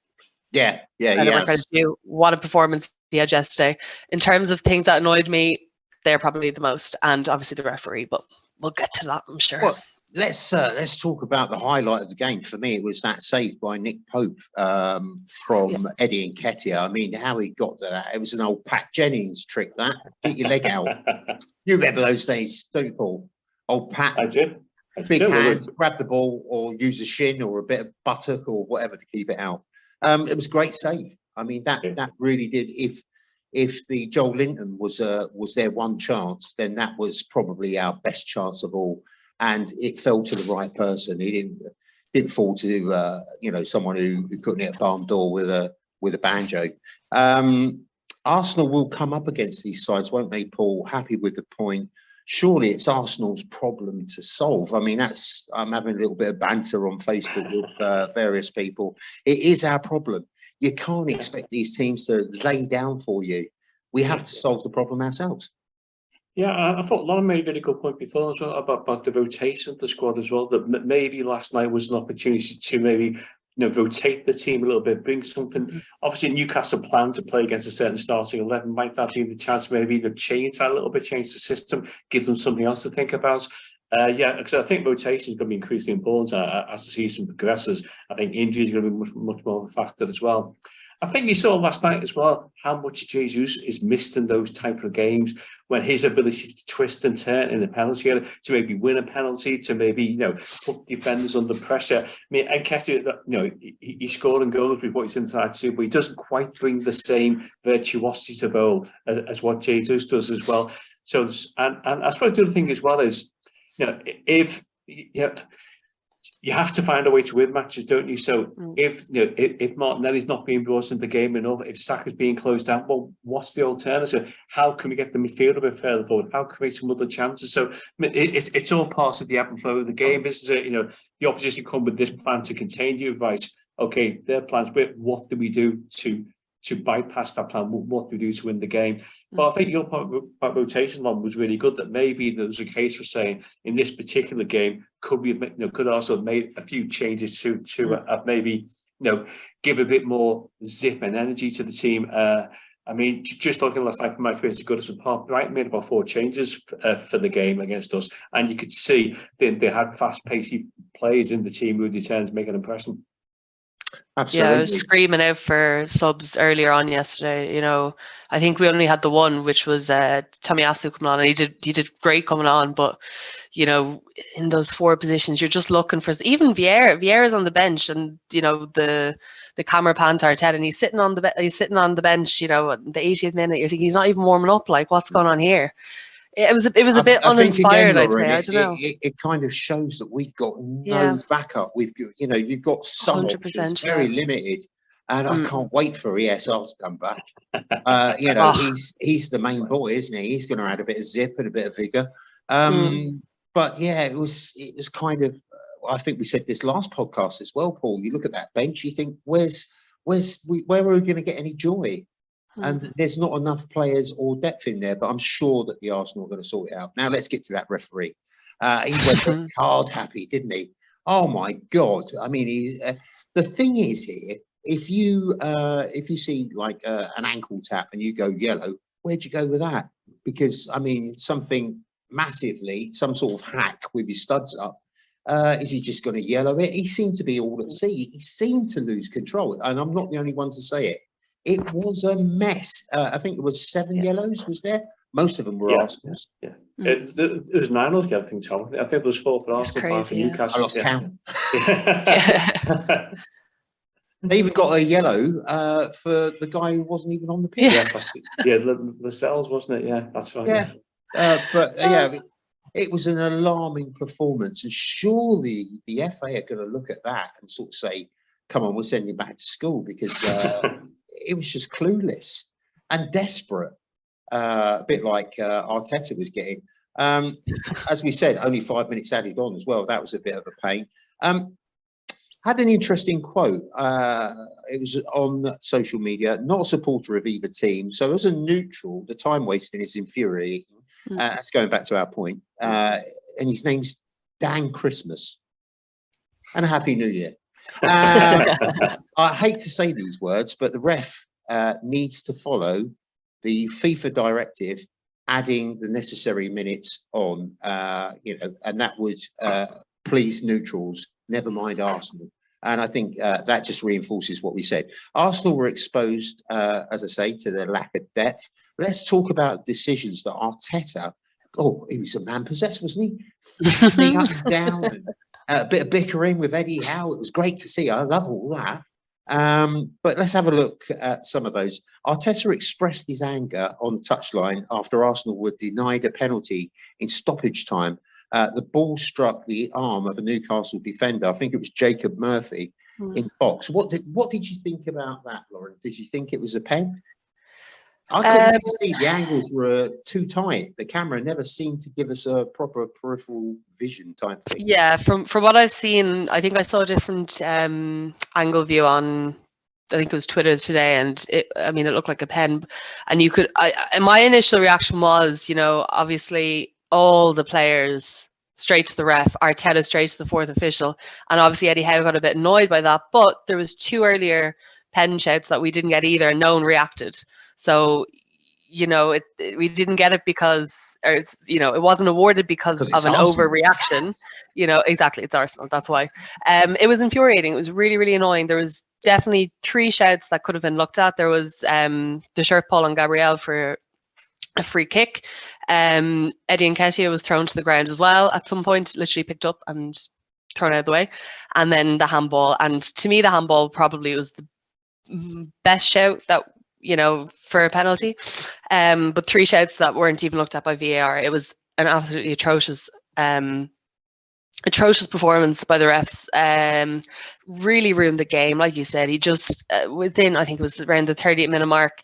what a performance he had yesterday. In terms of things that annoyed me, they're probably the most, and obviously the referee, but we'll get to that, I'm sure. Well, let's talk about the highlight of the game. For me, it was that save by Nick Pope from Eddie Nketiah. I mean, how he got to that, it was an old Pat Jennings trick, that. Get your leg out. You remember those days, don't you, Paul? Old Pat. I do. Big hands, grab the ball, or use a shin or a bit of buttock or whatever to keep it out. It was a great save. I mean, that really did. If the Joel Linton was their one chance, then that was probably our best chance of all, and it fell to the right person. He didn't fall to you know, someone who couldn't hit a barn door with a banjo. Arsenal will come up against these sides, won't they, Paul? Happy with the point. Surely it's Arsenal's problem to solve. I mean, I'm having a little bit of banter on Facebook with various people. It is our problem. You can't expect these teams to lay down for you. We have to solve the problem ourselves. Yeah, I thought Lauren made a very good point before as well about the rotation of the squad as well. That maybe last night was an opportunity to maybe, you know, rotate the team a little bit, bring something. Obviously, Newcastle plan to play against a certain starting 11. Might that be the chance maybe to change that a little bit, change the system, give them something else to think about? Yeah, because I think rotation is going to be increasingly important as the season progresses. I think injuries are going to be much more of a factor as well. I think you saw last night as well how much Jesus is missed in those type of games, when his ability to twist and turn in the penalty area, to maybe win a penalty, to maybe, you know, put defenders under pressure. I mean, and Kessie, you know, he's scoring goals with what he's inside to, but he doesn't quite bring the same virtuosity to goal as what Jesus does as well. So, and I suppose the other thing as well is, you know, if yeah, you have to find a way to win matches, don't you? So if if Martinelli's not being brought into the game enough, if Saka's being closed down, well, what's the alternative? How can we get the midfield a bit further forward? How can we create some other chances? So it's all part of the ebb and flow of the game, isn't it? The opposition come with this plan to contain you, right? Okay, their plans, but what do we do to bypass that plan? What do we do to win the game? But I think your point about rotation one was really good, that maybe there was a case for saying in this particular game, could we could also have made a few changes to maybe give a bit more zip and energy to the team. I mean, just looking last night from my experience at Goodison Park, Brighton made about 4 changes for the game against us, and you could see they had fast-paced players in the team who returned to make an impression. Absolutely. Yeah, I was screaming out for subs earlier on yesterday. I think we only had the one, which was Tomiyasu coming on, and he did great coming on. But in those 4 positions, you're just looking for even Vieira. Vieira's on the bench, and the camera pan to Arteta, and he's sitting on the bench. The 80th minute, you're thinking he's not even warming up. Like, what's going on here? It was a bit uninspired, I'd say. I don't know. It kind of shows that we've got no backup. You've got some options, very limited, and I can't wait for ESR to come back. He's the main boy, isn't he? He's going to add a bit of zip and a bit of vigor. But yeah, it was kind of. I think we said this last podcast as well, Paul. You look at that bench, you think, where are we going to get any joy? And there's not enough players or depth in there, but I'm sure that the Arsenal are going to sort it out. Now let's get to that referee. He went card happy, didn't he? Oh my God! I mean, the thing is here, if you see like an ankle tap and you go yellow, where'd you go with that? Because I mean, something massively, some sort of hack with his studs up. Is he just going to yellow it? He seemed to be all at sea. He seemed to lose control, and I'm not the only one to say it. It was a mess. I think there was 7 yellows, was there? Most of them were Arsenal's. Yeah. It was 9 altogether, I think, Tom. I think there was 4 for Arsenal, 5 for Newcastle. I lost count. They even got a yellow for the guy who wasn't even on the pitch. Lascelles, wasn't it? Yeah, that's right. Yeah, it was an alarming performance, and surely the FA are going to look at that and sort of say, "Come on, we'll send you back to school," because it was just clueless and desperate, a bit like Arteta was getting. As we said, only 5 minutes added on as well. That was a bit of a pain. Had an interesting quote. It was on social media. Not a supporter of either team, so as a neutral, the time wasting is infuriating. That's going back to our point. And his name's Dan Christmas. And a Happy New Year. I hate to say these words, but the ref needs to follow the FIFA directive, adding the necessary minutes on, and that would please neutrals, never mind Arsenal. And I think that just reinforces what we said. Arsenal were exposed, as I say, to their lack of depth. Let's talk about decisions that Arteta, he was a man possessed, wasn't he? Up and down, and a bit of bickering with Eddie Howe. It was great to see. I love all that. But let's have a look at some of those. Arteta expressed his anger on the touchline after Arsenal were denied a penalty in stoppage time. The ball struck the arm of a Newcastle defender. I think it was Jacob Murphy in the box. What did you think about that, Lauren? Did you think it was a pen? I couldn't see. The angles were too tight. The camera never seemed to give us a proper peripheral vision type thing. Yeah, from what I've seen, I think I saw a different angle view on, I think it was Twitter today, and it looked like a pen. And and my initial reaction was, obviously all the players straight to the ref, Arteta straight to the 4th official, and obviously Eddie Howe got a bit annoyed by that. But there was 2 earlier pen shouts that we didn't get either, and no one reacted. So, we didn't get it because, it wasn't awarded because of an overreaction. Exactly, it's Arsenal, that's why. It was infuriating. It was really, really annoying. There was definitely 3 shouts that could have been looked at. There was the shirt pull on Gabriel for a free kick. Eddie Nketiah was thrown to the ground as well at some point, literally picked up and thrown out of the way. And then the handball. And to me, the handball probably was the best shout that, for a penalty. But 3 shouts that weren't even looked at by VAR. It was an absolutely atrocious atrocious performance by the refs. Really ruined the game. Like you said, he just, within, I think it was around the 30th minute mark,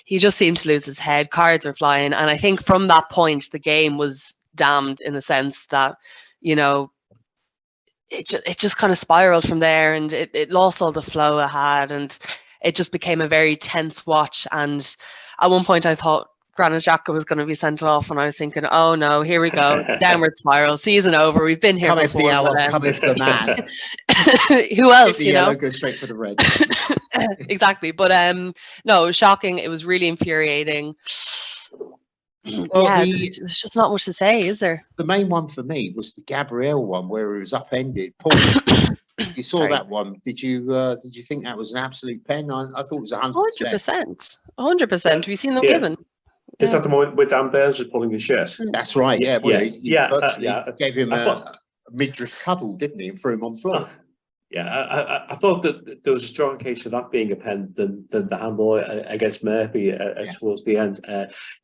he just seemed to lose his head. Cards were flying. And I think from that point, the game was damned in the sense that, you know, it just kind of spiraled from there, and it lost all the flow it had, and it just became a very tense watch. And at one point I thought Granit Xhaka was going to be sent off, and I was thinking, oh no, here we go, downward spiral, season over, we've been here Come before. Come if the man. Who else, the yellow goes straight for the red. Exactly. But no, it was shocking. It was really infuriating. Well, yeah, there's just not much to say, is there? The main one for me was the Gabriel one where it was upended. Paul, you saw that one. Did you think that was an absolute pen? I thought it was 100%. 100%. Have you seen them given? Is that the moment where Dan Burns was pulling his shirt? That's right. Yeah. Well, he virtually gave him a midriff cuddle, didn't he, and threw him on the floor. Yeah, I thought that there was a strong case for that being a pen than the handball against Murphy towards the end.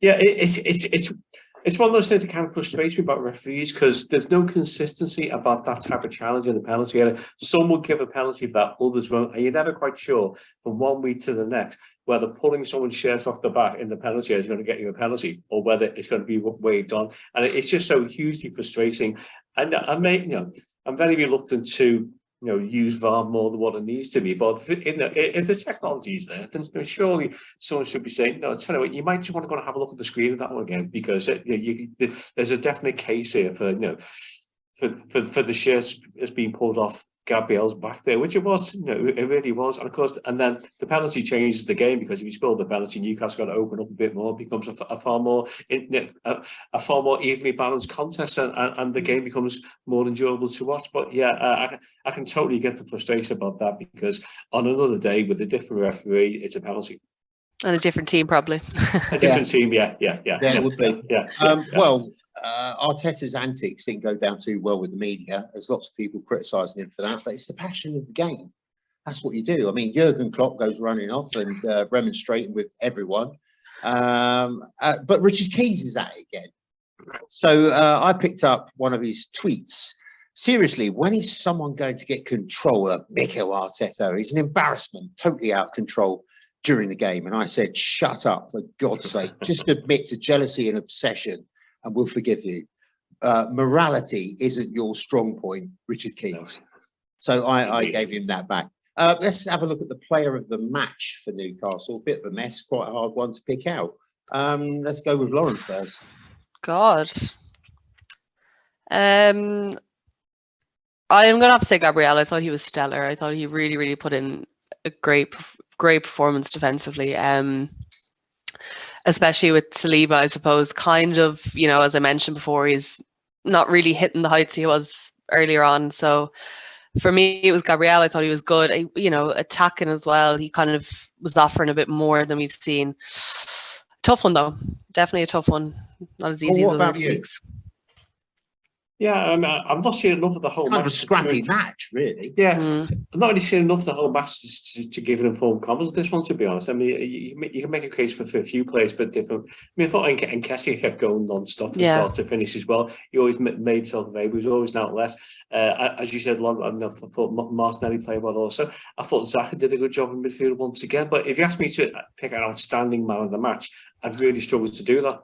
It's one of those things that kind of frustrates me about referees, because there's no consistency about that type of challenge in the penalty area. Some will give a penalty for that, others won't, and you're never quite sure from 1 week to the next whether pulling someone's shirt off the back in the penalty area is going to get you a penalty, or whether it's going to be waved on. And it's just so hugely frustrating. And I'm very reluctant to use VAR more than what it needs to be. But if the technology is there, then surely someone should be saying, no, tell you what, you might just want to go and have a look at the screen of that one again, because there's a definite case here for for the shirts as being pulled off Gabriel's back there, which it was, it really was. And of course, and then the penalty changes the game, because if you score the penalty, Newcastle got to open up a bit more. It becomes a far more evenly balanced contest, and the game becomes more enjoyable to watch. But yeah, I can totally get the frustration about that, because on another day with a different referee, it's a penalty. And a different team, probably. A different team, yeah. There would be. Yeah. Well, Arteta's antics didn't go down too well with the media. There's lots of people criticising him for that, but it's the passion of the game. That's what you do. I mean, Jurgen Klopp goes running off and remonstrating with everyone. But Richard Keys is at it again. So I picked up one of his tweets. Seriously, when is someone going to get control of Mikel Arteta? He's an embarrassment, totally out of control during the game. And I said, shut up, for God's sake. Just admit to jealousy and obsession, and we'll forgive you. Morality isn't your strong point, Richard Keys. So I gave him that back. Let's have a look at the player of the match for Newcastle. A bit of a mess, quite a hard one to pick out. Let's go with Lauren first. God. I'm going to have to say Gabriel. I thought he was stellar. I thought he really, really put in a great performance defensively. Especially with Saliba, I suppose, kind of, as I mentioned before, he's not really hitting the heights he was earlier on. So for me, it was Gabriel. I thought he was good. Attacking as well. He kind of was offering a bit more than we've seen. Tough one, though. Definitely a tough one. Not as easy as other weeks. Yeah, I'm not seeing enough of the whole kind match. Of a scrappy match, really. Yeah, I'm not really seeing enough of the whole match to give an informed comment on this one, to be honest. I mean, you can make a case for a few players for different. I mean, I thought Nketiah kept going non-stop from start to finish as well. He always made himself available. He was always an outlet. As you said, I thought Martinelli played well also. I thought Xhaka did a good job in midfield once again. But if you ask me to pick an outstanding man of the match, I'd really struggle to do that.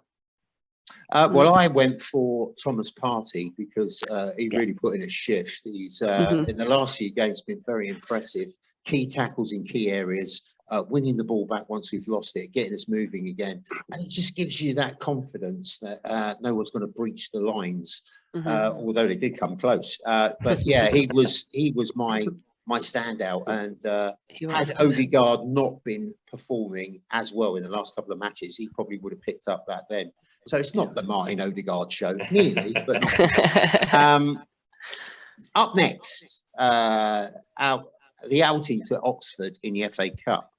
Well, I went for Thomas Partey because he really put in a shift. He's in the last few games been very impressive. Key tackles in key areas, winning the ball back once we've lost it, getting us moving again, and it just gives you that confidence that no one's going to breach the lines. Although they did come close, but yeah, he was my standout, and had Odegaard not been performing as well in the last couple of matches, he probably would have picked up that then. So it's not the Martin Odegaard show, nearly, but not. Up next, the outing to Oxford in the FA Cup.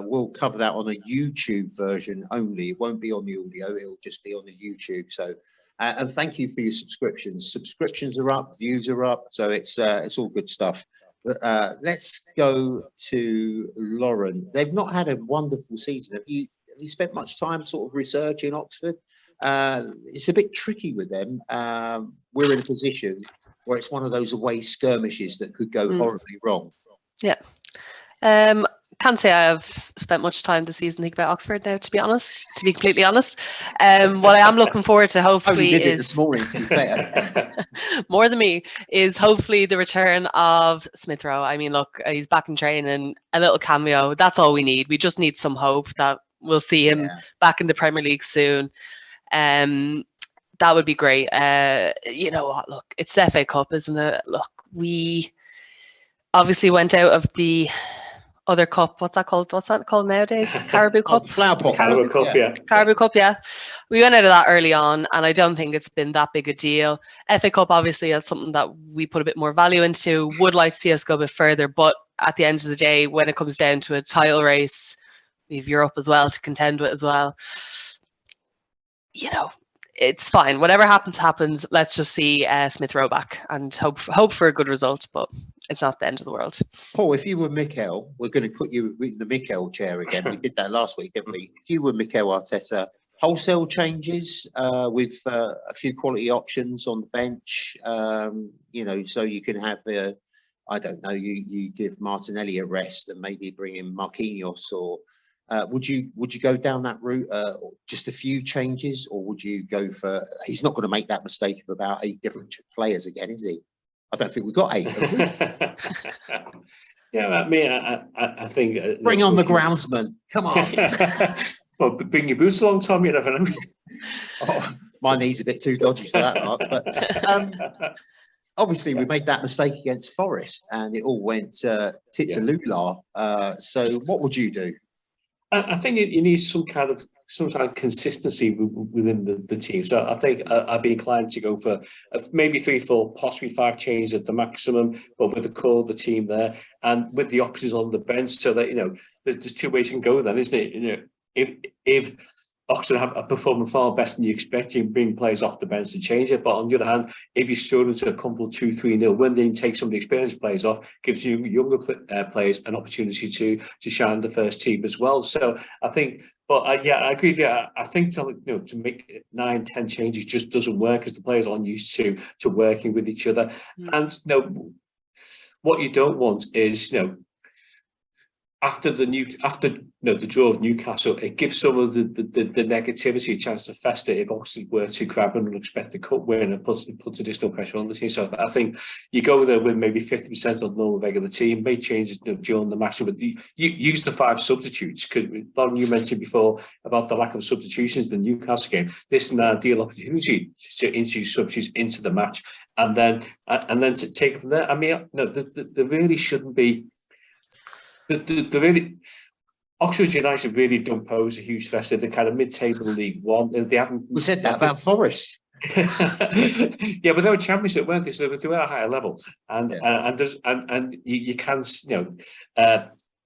We'll cover that on a YouTube version only. It won't be on the audio, it'll just be on the YouTube. So, and thank you for your subscriptions. Subscriptions are up, views are up, so it's all good stuff. But let's go to Lauren. They've not had a wonderful season. Have you spent much time sort of researching Oxford? it's a bit tricky with them. We're in a position where it's one of those away skirmishes that could go horribly wrong. Yeah. Can't say I have spent much time this season thinking about Oxford now, to be honest, to be completely honest. What I am looking forward to, hopefully, Only did it this morning, to be fair. more than me, is hopefully the return of Smith Rowe. I mean, look, he's back in training, a little cameo. That's all we need. We just need some hope that we'll see him back in the Premier League soon. That would be great. You know what? Look, it's the FA Cup, isn't it? Look, we obviously went out of the other cup. What's that called? What's that called nowadays? Caribou Cup? Flower pot. Caribou Cup, yeah. Caribou Cup, yeah. We went out of that early on, and I don't think it's been that big a deal. FA Cup, obviously, is something that we put a bit more value into. Would like to see us go a bit further, but at the end of the day, when it comes down to a title race, we have Europe as well to contend with as well. You know, it's fine. Whatever happens, happens. Let's just see Smith Rowe back and hope for a good result, but it's not the end of the world. Paul, if you were Mikel, we're going to put you in the Mikel chair again. We did that last week, didn't we? If you were Mikel Arteta, wholesale changes with a few quality options on the bench, you know, so you can have, I don't know, you give Martinelli a rest and maybe bring in Marquinhos, or would you go down that route, or just a few changes, or would you go for? He's not going to make that mistake of about 8 different players again, is he? I don't think we've got 8. Have we? Yeah, I mean, I think Bring on the groundsman. Come on. Well, bring your boots along, Tom. You never know. Oh, my knee's a bit too dodgy for that, Mark. But obviously, we made that mistake against Forest, and it all went tits a loo-la. So, what would you do? I think you need some kind of consistency within the team. So I think I'd be inclined to go for maybe 3, 4, possibly 5 changes at the maximum, but with the core of the team there and with the options on the bench, so that, you know, there's 2 ways you can go then, isn't it? You know, if Oxford are performing far better than you expect, you bring players off the bench to change it. But on the other hand, if you're struggling to crumble 2-3-0, when they take some of the experienced players off, gives you younger players an opportunity to shine the first team as well. So I think, but yeah, I agree with you. I think to make 9, 10 changes just doesn't work, as the players aren't used to working with each other. And what you don't want is, after the draw of Newcastle, it gives some of the negativity a chance to fester if Oxford were to grab an unexpected cup win, and puts additional pressure on the team. So I think you go there with maybe 50% of the normal regular team, make changes during the match, but you use the 5 substitutes, because Lauren, you mentioned before about the lack of substitutions in the Newcastle game. This is an ideal opportunity to introduce substitutes into the match, and then to take it from there. I mean, there really shouldn't be. Oxford United really don't pose a huge threat. They're kind of mid-table League One. They haven't. We said that about Forest. Yeah, but they were Championship, weren't they? So they were at a higher level, and you can,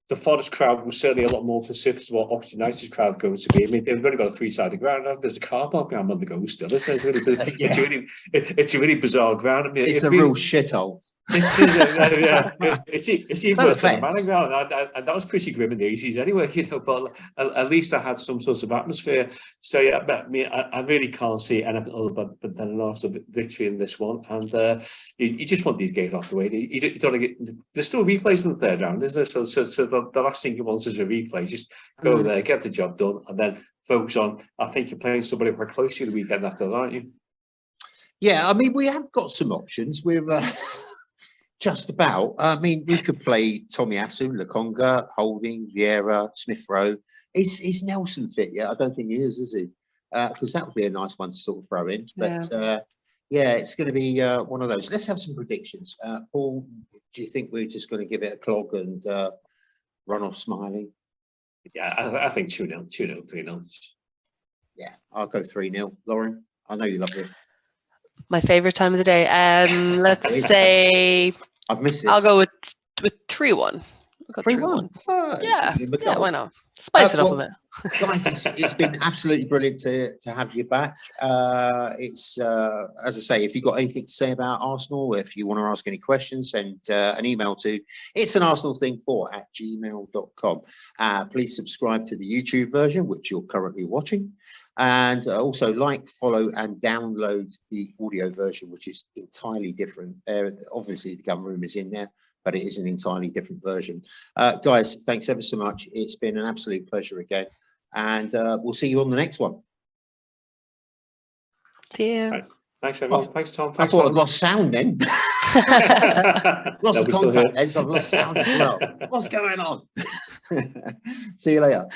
the Forest crowd was certainly a lot more vociferous than what Oxford United's crowd going to be. I mean, they've only got a 3-sided ground. There's a car park ground on the go still. It's a really bizarre ground. I mean, it's a real shithole. It's even worse than the Manning ground, and that was pretty grim in the 80s anyway, but at least I had some sort of atmosphere. So yeah, but I really can't see anything other but then an Arsenal victory in this one, and you just want these games off the way. You don't want to get. There's still replays in the 3rd round, isn't there? So the last thing you want is a replay. Just go there, get the job done, and then focus on. I think you're playing somebody quite close to you the weekend after that, aren't you? Yeah, I mean, we have got some options. We're just about. I mean, we could play Tomiyasu, Lokonga, Holding, Vieira, Smith Rowe. Is Nelson fit yet? I don't think he is he? Because that would be a nice one to sort of throw in. But it's going to be one of those. Let's have some predictions. Paul, do you think we're just going to give it a clog and run off smiling? Yeah, I think 2-0, 2-0, 3-0. Yeah, I'll go 3-0. Lauren, I know you love this. My favourite time of the day. Let's say I've missed this. I'll go with 3-1. 3-1. Yeah, why not? Spice it up a bit. Guys, it's been absolutely brilliant to have you back. It's as I say, if you've got anything to say about Arsenal, if you want to ask any questions, send an email to itsanarsenalthing4@gmail.com. Please subscribe to the YouTube version, which you're currently watching. And also like, follow, and download the audio version, which is entirely different. Obviously, the gun room is in there, but it is an entirely different version. Guys, thanks ever so much. It's been an absolute pleasure again. And we'll see you on the next one. See you. Right. Thanks, everyone. Thanks, Tom. I Thanks, thought Tom. I'd lost sound then. Lost the contact lens, I've lost sound as well. What's going on? See you later.